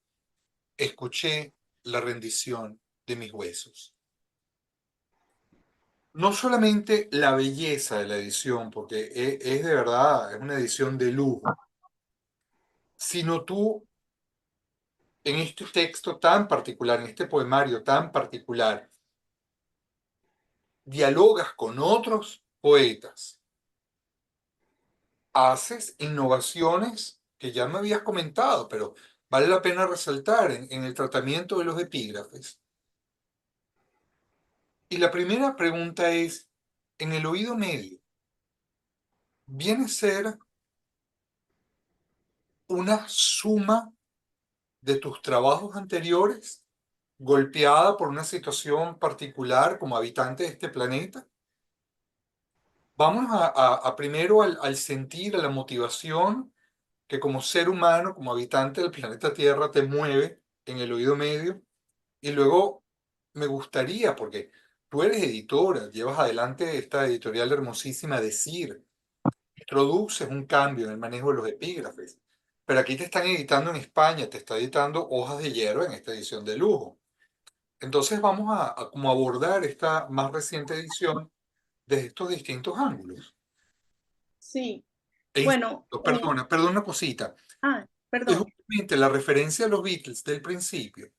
escuché la rendición de mis huesos. No solamente la belleza de la edición, porque es de verdad, es una edición de lujo, sino tú en este texto tan particular, en este poemario tan particular, dialogas con otros poetas, haces innovaciones que ya me habías comentado, pero vale la pena resaltar en el tratamiento de los epígrafes. Y la primera pregunta es, en el oído medio, ¿viene a ser una suma de tus trabajos anteriores, golpeada por una situación particular como habitante de este planeta? Vamos a primero al sentir, a la motivación que como ser humano, como habitante del planeta Tierra, te mueve en el oído medio. Y luego me gustaría, porque tú eres editora, llevas adelante esta editorial hermosísima, Decir, introduces un cambio en el manejo de los epígrafes. Pero aquí te están editando en España, te está editando Hojas de Hierro en esta edición de lujo. Entonces vamos a como abordar esta más reciente edición desde estos distintos ángulos. Sí, E bueno, insisto, perdona una cosita. Es perdón. justamente la referencia a los Beatles del principio.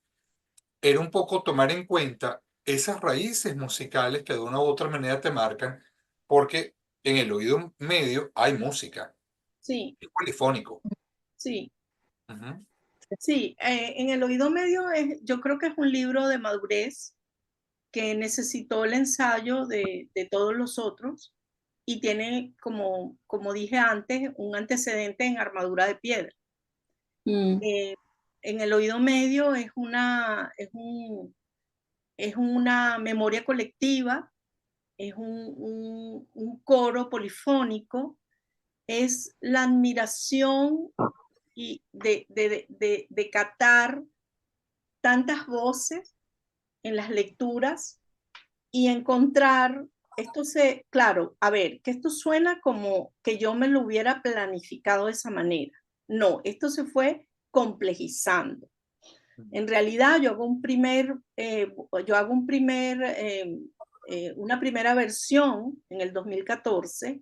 Era un poco tomar en cuenta esas raíces musicales que de una u otra manera te marcan, porque en el oído medio hay música, Sí, es polifónico. sí, Ujú. sí. En el oído medio yo creo que es un libro de madurez que necesitó el ensayo de todos los otros y tiene, como dije antes, un antecedente en Armadura de Piedra. Mm. En el oído medio es una memoria colectiva, es un coro polifónico, es la admiración y de catar tantas voces en las lecturas y encontrar, claro, a ver, que esto suena como que yo me lo hubiera planificado de esa manera. No, esto se fue complejizando. En realidad yo hago una primera versión en el 2014,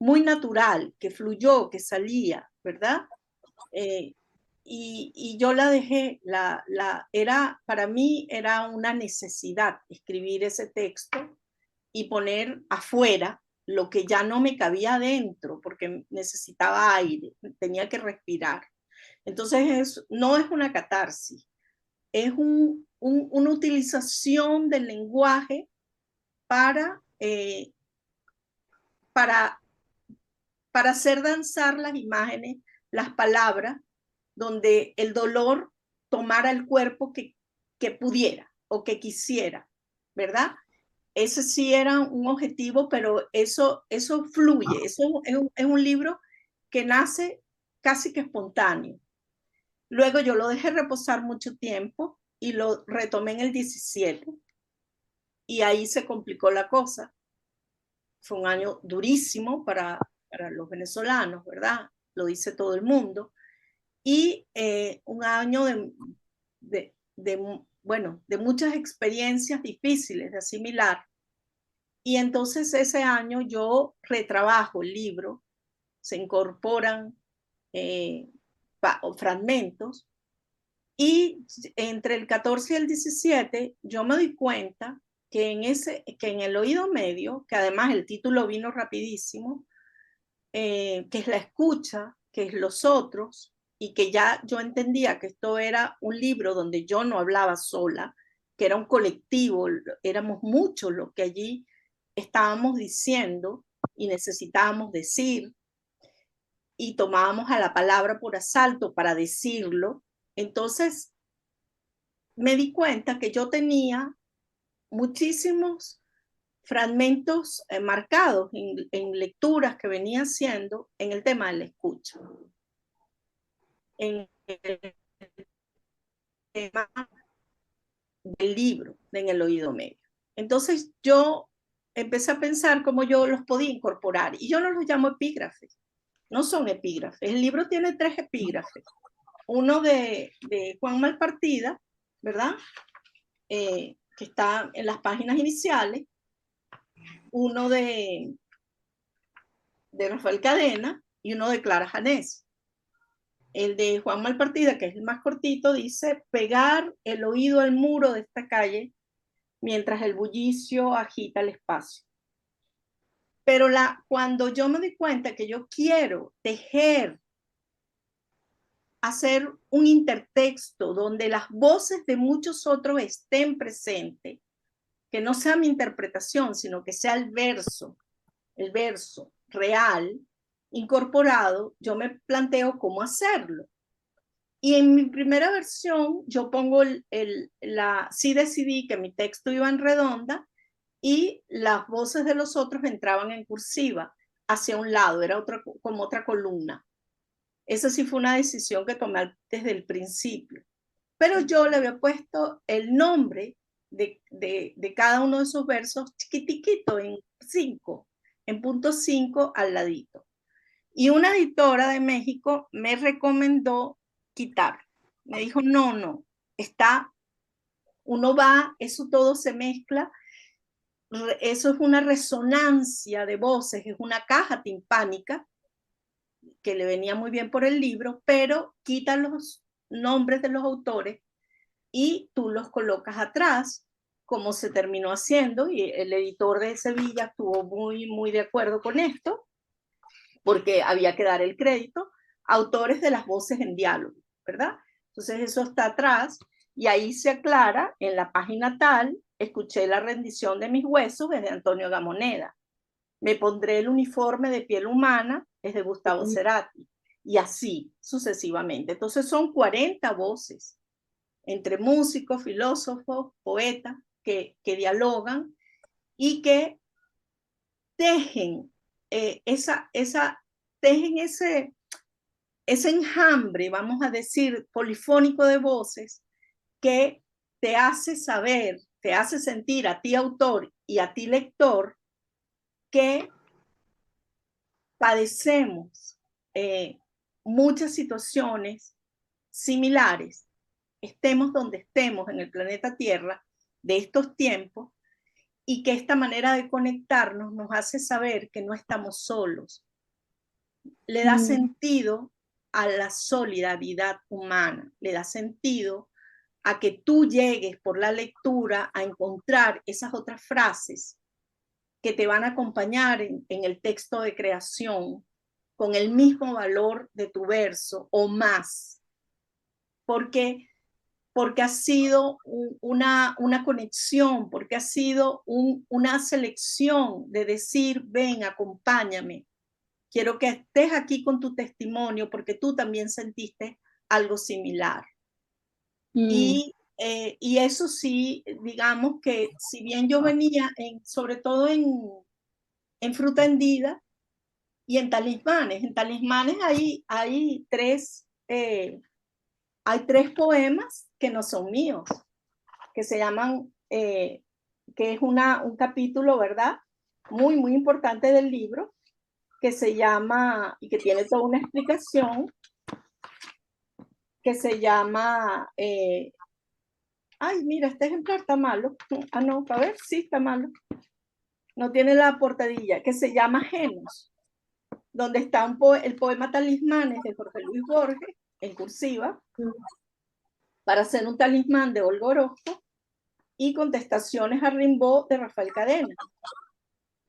muy natural, que fluyó, que salía, ¿verdad? Eh, y yo la dejé, para mí era una necesidad escribir ese texto y poner afuera lo que ya no me cabía adentro, porque necesitaba aire, tenía que respirar. Entonces no es una catarsis, es una utilización del lenguaje para, eh, para, para hacer danzar las imágenes, las palabras, donde el dolor tomara el cuerpo que pudiera o que quisiera, ¿verdad? Ese sí era un objetivo, pero eso fluye, eso es un libro que nace casi que espontáneo. Luego yo lo dejé reposar mucho tiempo y lo retomé en el 17 y ahí se complicó la cosa. Fue un año durísimo para los venezolanos, ¿verdad? Lo dice todo el mundo. Y un año bueno, de muchas experiencias difíciles de asimilar. Y entonces ese año yo retrabajo el libro, se incorporan eh, fragmentos y entre el 14 y el 17 yo me doy cuenta que en el oído medio, que además el título vino rapidísimo, que es la escucha, que es los otros, y que ya yo entendía que esto era un libro donde yo no hablaba sola, que era un colectivo, éramos muchos los que allí estábamos diciendo y necesitábamos decir, y tomábamos a la palabra por asalto para decirlo. Entonces me di cuenta que yo tenía muchísimos fragmentos marcados en lecturas que venía haciendo en el tema de la escucha, en el tema del libro, en el oído medio. Entonces yo empecé a pensar cómo yo los podía incorporar, y yo no los llamo epígrafes, no son epígrafes. El libro tiene 3 epígrafes, uno de Juan Malpartida, ¿verdad? Que está en las páginas iniciales, uno de Rafael Cadena y uno de Clara Janés. El de Juan Malpartida, que es el más cortito, dice: pegar el oído al muro de esta calle mientras el bullicio agita el espacio. Pero cuando yo me di cuenta que yo quiero tejer, hacer un intertexto donde las voces de muchos otros estén presentes, que no sea mi interpretación, sino que sea el verso real, incorporado, yo me planteo cómo hacerlo. Y en mi primera versión, yo pongo sí decidí que mi texto iba en redonda y las voces de los otros entraban en cursiva hacia un lado, era como otra columna. Esa sí fue una decisión que tomé desde el principio. Pero yo le había puesto el nombre de cada uno de esos versos chiquitiquito, en punto 5 al ladito. Y una editora de México me recomendó quitar. Me dijo: no, uno va, eso todo se mezcla, eso es una resonancia de voces, es una caja timpánica que le venía muy bien por el libro, pero quita los nombres de los autores y tú los colocas atrás, como se terminó haciendo, y el editor de Sevilla estuvo muy de acuerdo con esto, porque había que dar el crédito, autores de las voces en diálogo, ¿verdad? Entonces eso está atrás, y ahí se aclara, en la página tal, escuché la rendición de mis huesos, es de Antonio Gamoneda. Me pondré el uniforme de piel humana, es de Gustavo Cerati, y así sucesivamente. Entonces son 40 voces, entre músicos, filósofos, poetas, que dialogan y que tejen tejen ese enjambre, vamos a decir, polifónico de voces, que te hace saber, te hace sentir a ti autor y a ti lector que padecemos muchas situaciones similares, estemos donde estemos en el planeta Tierra de estos tiempos, y que esta manera de conectarnos nos hace saber que no estamos solos. Le da sentido a la solidaridad humana, le da sentido a que tú llegues por la lectura a encontrar esas otras frases que te van a acompañar en el texto de creación con el mismo valor de tu verso o más, porque ha sido una conexión, porque ha sido una selección de decir: ven, acompáñame, quiero que estés aquí con tu testimonio porque tú también sentiste algo similar. Y eso sí, digamos que si bien yo venía sobre todo en Fruta Hendida y en Talismanes hay 3 poemas que no son míos, que se llaman, que es un capítulo, ¿verdad? Muy importante del libro, que se llama, y que tiene toda una explicación, que se llama, ay, mira, este ejemplar está malo. Ah, no, a ver, sí, está malo. No tiene la portadilla, que se llama Genos, donde está el poema Talismanes de Jorge Luis Borges, en cursiva, para hacer un talismán de Olga Orozco, y Contestaciones a Rimbaud de Rafael Cadena.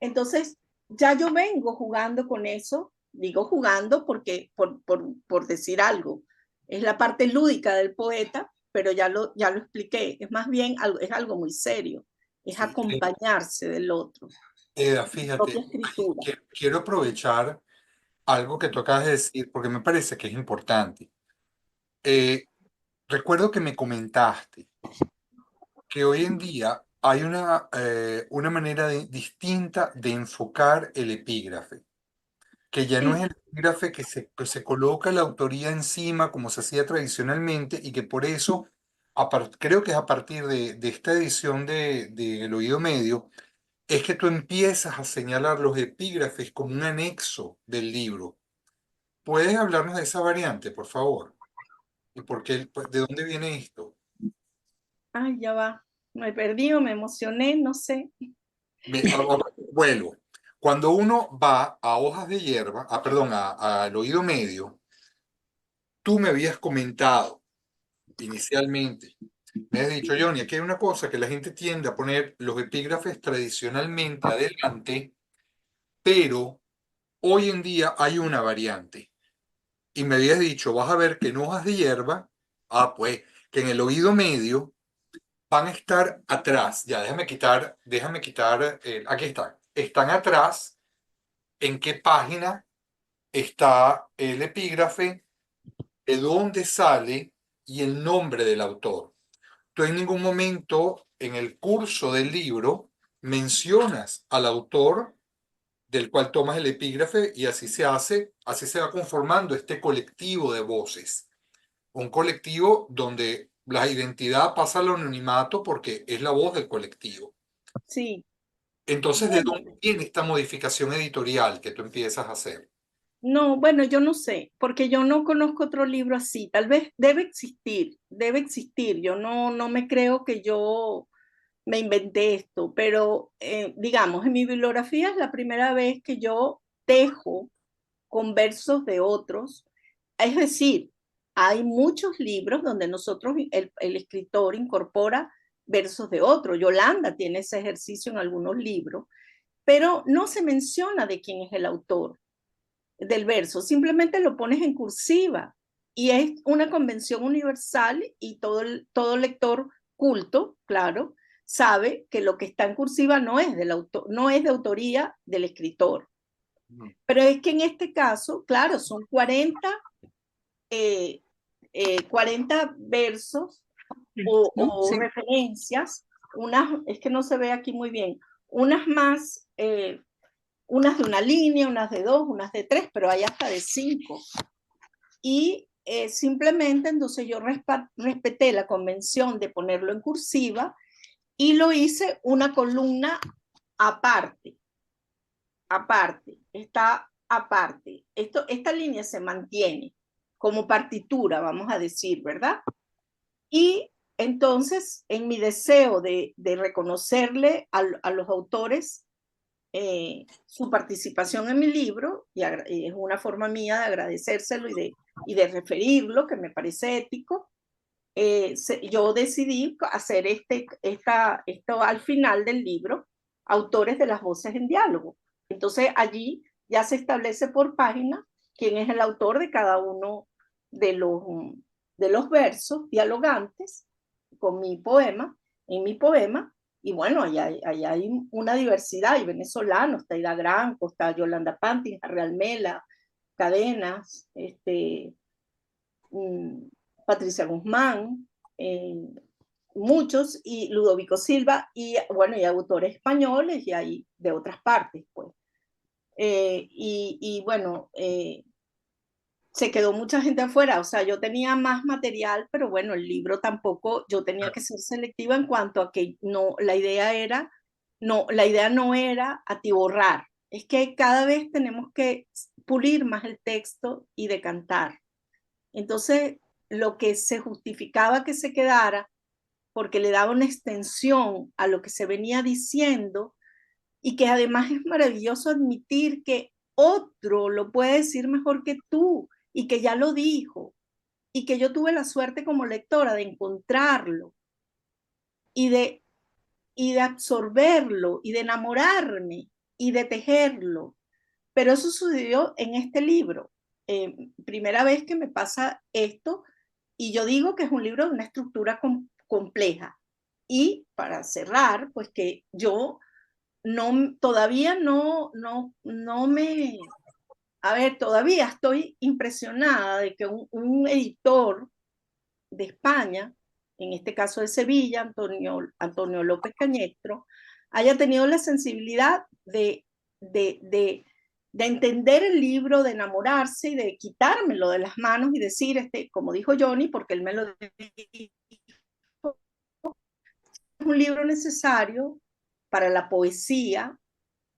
Entonces, ya yo vengo jugando con eso, digo jugando porque, por decir algo, es la parte lúdica del poeta, pero ya lo expliqué, es más bien es algo muy serio, es acompañarse del otro. Fíjate, quiero aprovechar algo que tú acabas de decir porque me parece que es importante. Recuerdo que me comentaste que hoy en día hay una manera distinta de enfocar el epígrafe, que ya no es Sí, el epígrafe que se coloca la autoría encima como se hacía tradicionalmente y que por eso, creo que es a partir de esta edición de El Oído Medio, es que tú empiezas a señalar los epígrafes como un anexo del libro. ¿Puedes hablarnos de esa variante, por favor? ¿Y por qué, de dónde viene esto? ay, ya va. Me perdí o me emocioné, no sé. Vuelvo. Cuando uno va a hojas de hierba, perdón, al oído medio, tú me habías comentado inicialmente, me has dicho, Johnny, aquí hay una cosa que la gente tiende a poner los epígrafes tradicionalmente adelante, pero hoy en día hay una variante. Y me habías dicho, vas a ver que en hojas de hierba, pues, que en el oído medio van a estar atrás. Ya, déjame quitar, aquí están. Están atrás. ¿En qué página está el epígrafe? ¿De dónde sale? Y el nombre del autor. Tú en ningún momento en el curso del libro mencionas al autor del cual tomas el epígrafe y así se va conformando este colectivo de voces. Un colectivo donde la identidad pasa al anonimato porque es la voz del colectivo. Sí, Entonces, ¿de bueno, dónde viene esta modificación editorial que tú empiezas a hacer? no, bueno, yo no sé, porque yo no conozco otro libro así. Tal vez debe existir, debe existir. Yo no me creo que yo me inventé esto, pero digamos, en mi bibliografía es la primera vez que yo tejo con versos de otros. Es decir, hay muchos libros donde el escritor incorpora versos de otro. Yolanda tiene ese ejercicio en algunos libros, pero no se menciona de quién es el autor del verso, simplemente lo pones en cursiva y es una convención universal y todo lector culto, claro, sabe que lo que está en cursiva no es del autor, no es de autoría del escritor. Pero es que en este caso, claro, son 40, 40 versos o Sí. referencias, es que no se ve aquí muy bien, unas más, unas de una línea, unas de dos, unas de tres, pero hay hasta de cinco. Y simplemente entonces yo respeté la convención de ponerlo en cursiva y lo hice una columna aparte, está aparte. Esta línea se mantiene como partitura, vamos a decir, ¿verdad? Y entonces, en mi deseo de reconocerle a los autores su participación en mi libro, y es una forma mía de agradecérselo y de referirlo, que me parece ético, yo decidí hacer esto al final del libro, autores de las voces en diálogo. Entonces allí ya se establece por página quién es el autor de cada uno de los, de los versos dialogantes con mi poema, en mi poema, y bueno, allá hay una diversidad, hay venezolanos, está Ida Granco, está Yolanda Pantin, Real Mela, Cadenas, mm, Patricia Guzmán, eh, muchos, y Ludovico Silva, y bueno, y autores españoles y hay de otras partes, pues. Y bueno, se quedó mucha gente afuera, o sea, yo tenía más material, pero bueno, el libro tampoco, yo tenía que ser selectiva en cuanto a que no, la idea no era atiborrar, es que cada vez tenemos que pulir más el texto y decantar. Entonces, lo que se justificaba que se quedara, porque le daba una extensión a lo que se venía diciendo, y que además es maravilloso admitir que otro lo puede decir mejor que tú, y que ya lo dijo, y que yo tuve la suerte como lectora de encontrarlo, y de, y de absorberlo, y de enamorarme, y de tejerlo. Pero eso sucedió en este libro. Primera vez que me pasa esto, y yo digo que es un libro de una estructura compleja. Y para cerrar, pues que yo todavía no me, a ver, todavía estoy impresionada de que un editor de España en este caso de Sevilla, Antonio López Cañestro, haya tenido la sensibilidad de entender el libro, de enamorarse y de quitármelo de las manos y decir, como dijo Johnny, porque él me lo dijo, es un libro necesario para la poesía,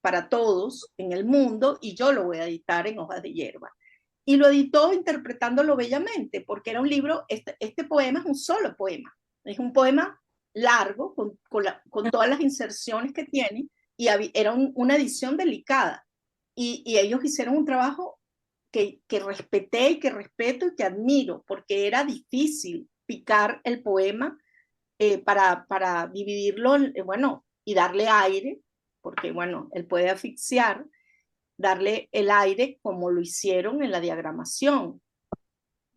para todos en el mundo, y yo lo voy a editar en hojas de hierba. Y lo editó interpretándolo bellamente, porque era un libro, este poema es un solo poema, es un poema largo, con todas las inserciones que tiene, y era una edición delicada. Y ellos hicieron un trabajo que respeté y que respeto y que admiro, porque era difícil picar el poema para dividirlo, bueno, y darle aire, porque bueno, él puede asfixiar, darle el aire como lo hicieron en la diagramación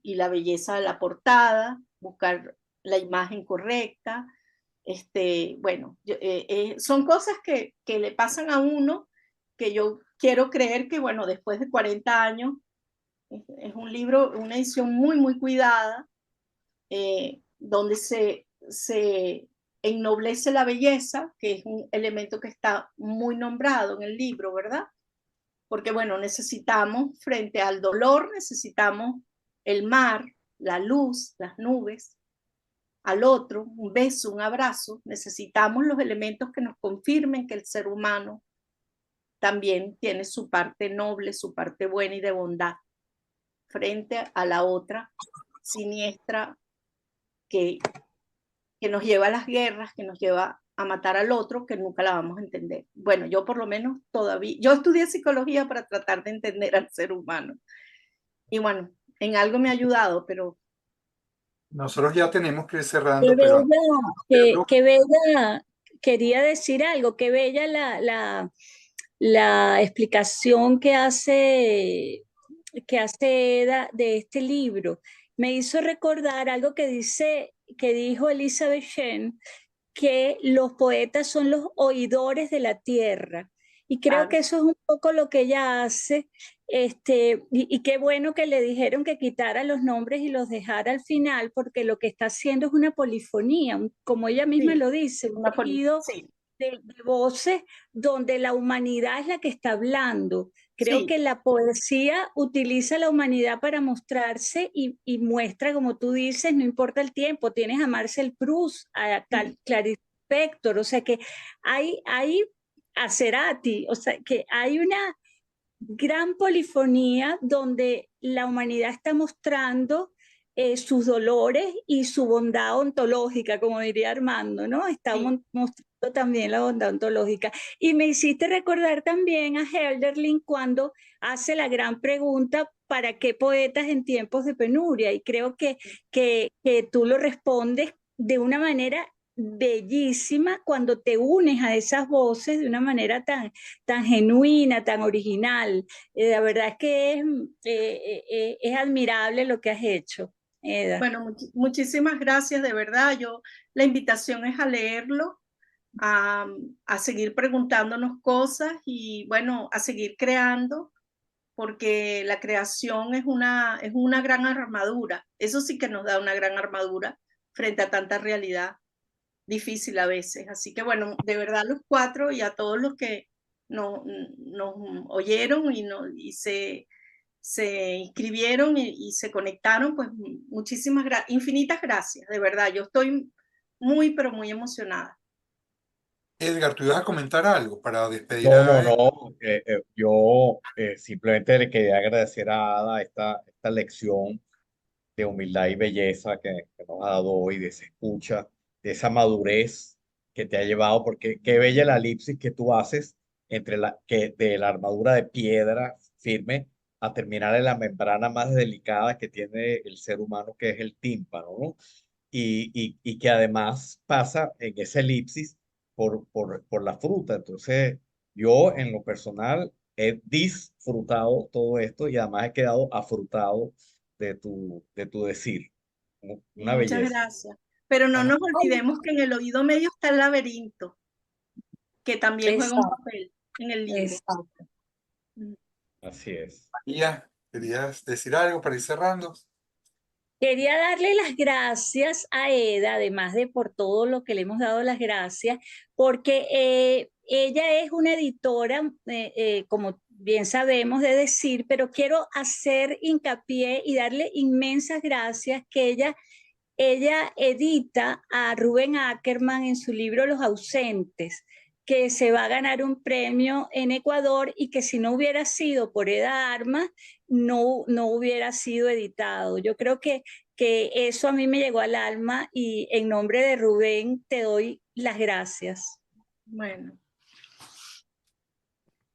y la belleza de la portada, buscar la imagen correcta. Bueno, son cosas que le pasan a uno, que yo quiero creer que, bueno, después de 40 años, es un libro, una edición muy, muy cuidada, donde se ennoblece la belleza, que es un elemento que está muy nombrado en el libro, ¿verdad? Porque bueno, necesitamos, frente al dolor, necesitamos el mar, la luz, las nubes, al otro, un beso, un abrazo, necesitamos los elementos que nos confirmen que el ser humano también tiene su parte noble, su parte buena y de bondad, frente a la otra siniestra que, que nos lleva a las guerras, que nos lleva a matar al otro, que nunca la vamos a entender. Bueno, yo por lo menos todavía, yo estudié psicología para tratar de entender al ser humano. Y bueno, en algo me ha ayudado, pero... Nosotros ya tenemos que ir Qué cerrando, pero bella, qué bella, quería decir algo, qué bella la explicación que hace Eda de este libro. Me hizo recordar algo que dijo Elizabeth Shen, que los poetas son los oidores de la tierra. Y creo Claro, que eso es un poco lo que ella hace. Y qué bueno que le dijeron que quitara los nombres y los dejara al final, porque lo que está haciendo es una polifonía, como ella misma sí, lo dice, un tejido sí, de voces donde la humanidad es la que está hablando. Creo sí, que la poesía utiliza la humanidad para mostrarse y muestra, como tú dices, no importa el tiempo, tienes a Marcel Proust, a sí, Clarice Lispector, o sea que hay a Cerati, o sea que hay una gran polifonía donde la humanidad está mostrando sus dolores y su bondad ontológica, como diría Armando, ¿no? Está sí. mostrando también la bondad ontológica. Y me hiciste recordar también a Hölderlin cuando hace la gran pregunta, ¿para qué poetas en tiempos de penuria? Y creo que tú lo respondes de una manera bellísima cuando te unes a esas voces de una manera tan genuina, tan original. La verdad es que es admirable lo que has hecho, Eda. Bueno, muchísimas gracias, de verdad. La invitación es a leerlo, a seguir preguntándonos cosas y bueno, a seguir creando, porque la creación es una gran armadura. Eso sí que nos da una gran armadura frente a tanta realidad difícil a veces. Así que bueno, de verdad los cuatro y a todos los que nos oyeron se inscribieron y se conectaron, pues muchísimas gracias, infinitas gracias, de verdad. Yo estoy muy, pero muy emocionada. Edgar, tú ibas a comentar algo para despedir No, no, a... no. Yo simplemente le quería agradecer a Ada esta lección de humildad y belleza que nos ha dado hoy, de esa escucha, de esa madurez que te ha llevado, porque qué bella la elipsis que tú haces de la armadura de piedra firme a terminar en la membrana más delicada que tiene el ser humano, que es el tímpano, ¿no? Y que además pasa en esa elipsis por la fruta. Entonces, yo en lo personal he disfrutado todo esto y además he quedado afrutado de tu decir. Una Muchas belleza. gracias. Pero no Bueno, nos olvidemos que en el oído medio está el laberinto, que también juega un Exacto, papel en el libro. exacto. Así es. María, ¿querías decir algo para ir cerrando? Quería darle las gracias a Eda, además de por todo lo que le hemos dado las gracias, porque ella es una editora, como bien sabemos de decir, pero quiero hacer hincapié y darle inmensas gracias que ella edita a Rubén Ackerman en su libro Los ausentes, que se va a ganar un premio en Ecuador y que si no hubiera sido por Eda Armas, no hubiera sido editado. Yo creo que eso a mí me llegó al alma y en nombre de Rubén te doy las gracias. Bueno,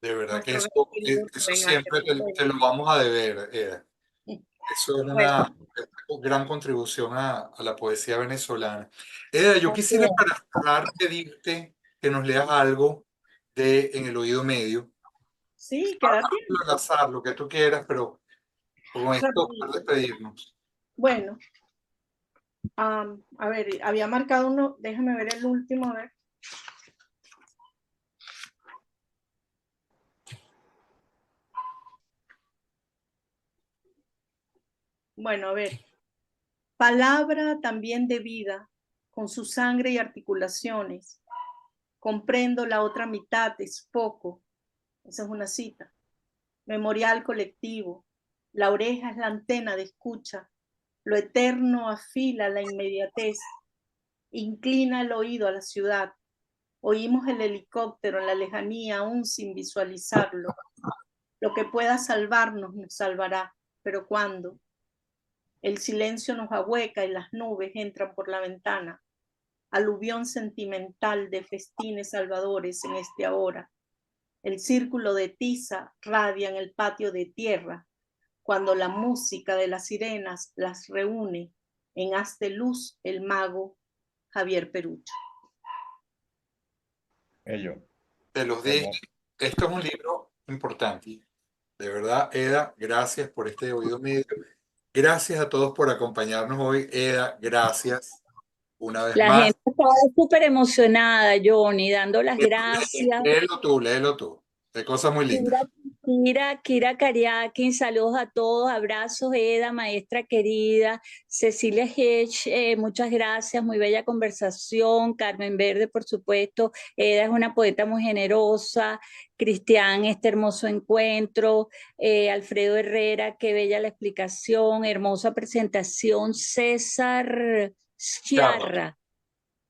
De verdad que nuestro gran querido eso Rubén siempre Ackerman. te lo vamos a deber. Eso es Bueno, una gran contribución a la poesía venezolana. Eda, yo Así quisiera es. para cerrar pedirte que nos leas algo de En el oído medio. sí, queda Al tiempo. azar, lo que tú quieras, pero con esto para Rapidito. despedirnos. Bueno, a ver, había marcado uno, déjame ver el último, a ver. Bueno, a ver. Palabra también de vida, con su sangre y articulaciones. Comprendo la otra mitad, es poco. Esa es una cita. Memorial colectivo. La oreja es la antena de escucha. Lo eterno afila la inmediatez. Inclina el oído a la ciudad. Oímos el helicóptero en la lejanía aún sin visualizarlo. Lo que pueda salvarnos nos salvará, pero ¿cuándo? El silencio nos ahueca y las nubes entran por la ventana. Aluvión sentimental de festines salvadores en este ahora. El círculo de tiza radia en el patio de tierra, cuando la música de las sirenas las reúne en haz de luz el mago Javier Perucho. Ello, Te los dije. hermoso. Esto es un libro importante. De verdad, Eda, gracias por este oído medio. Gracias a todos por acompañarnos hoy. Eda, gracias una vez La más. gente estaba súper emocionada, Johnny, dando las gracias. Léelo tú. De cosas muy lindas. Kira Kariakin, saludos a todos, abrazos, Eda, maestra querida, Cecilia Hedge, muchas gracias, muy bella conversación, Carmen Verde, por supuesto, Eda es una poeta muy generosa, Cristian, este hermoso encuentro, Alfredo Herrera, qué bella la explicación, hermosa presentación, César Chao. Sciarra.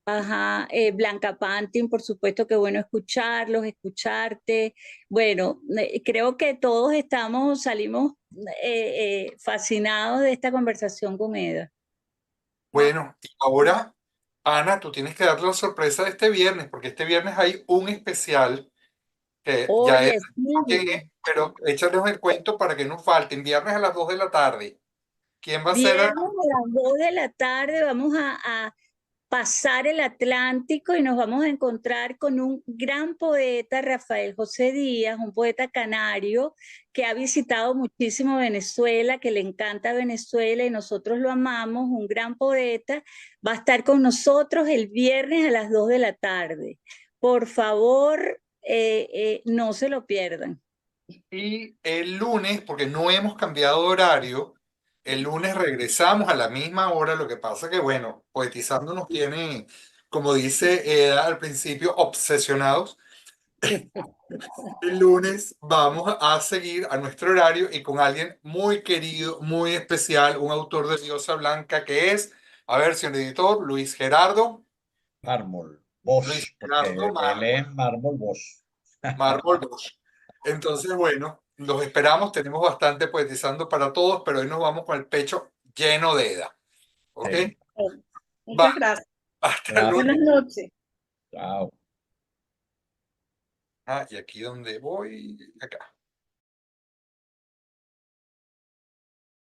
Ajá, Blanca Pantin, por supuesto que bueno escucharlos, escucharte. Bueno, creo que todos salimos fascinados de esta conversación con Eda. Bueno, y ahora, Ana, tú tienes que dar la sorpresa de este viernes, porque este viernes hay un especial que ya es, Oye, sí, pero échanos el cuento para que no falten. Viernes a las 2 de la tarde. ¿Quién va a ser? viernes a las 2 de la tarde vamos a pasar el Atlántico y nos vamos a encontrar con un gran poeta, Rafael José Díaz, un poeta canario que ha visitado muchísimo Venezuela, que le encanta Venezuela y nosotros lo amamos, un gran poeta. Va a estar con nosotros el viernes a las 2 de la tarde. Por favor, no se lo pierdan. Y el lunes, porque no hemos cambiado de horario, el lunes regresamos a la misma hora. Lo que pasa que, bueno, Poetizando nos tiene, como dice Eda al principio, obsesionados. El lunes vamos a seguir a nuestro horario y con alguien muy querido, muy especial, un autor de Diosa Blanca que es, a ver, señor editor, Mármol, Luis Bosch, Gerardo porque él Mármol, es Mármol Bosch. Mármol Bosch. Entonces, bueno, los esperamos, tenemos bastante poetizando para todos, pero hoy nos vamos con el pecho lleno de edad. ¿Ok? Sí, Va, Muchas gracias. hasta Buenas luego. gracias. noches. Chao. Ah, y aquí donde voy, acá.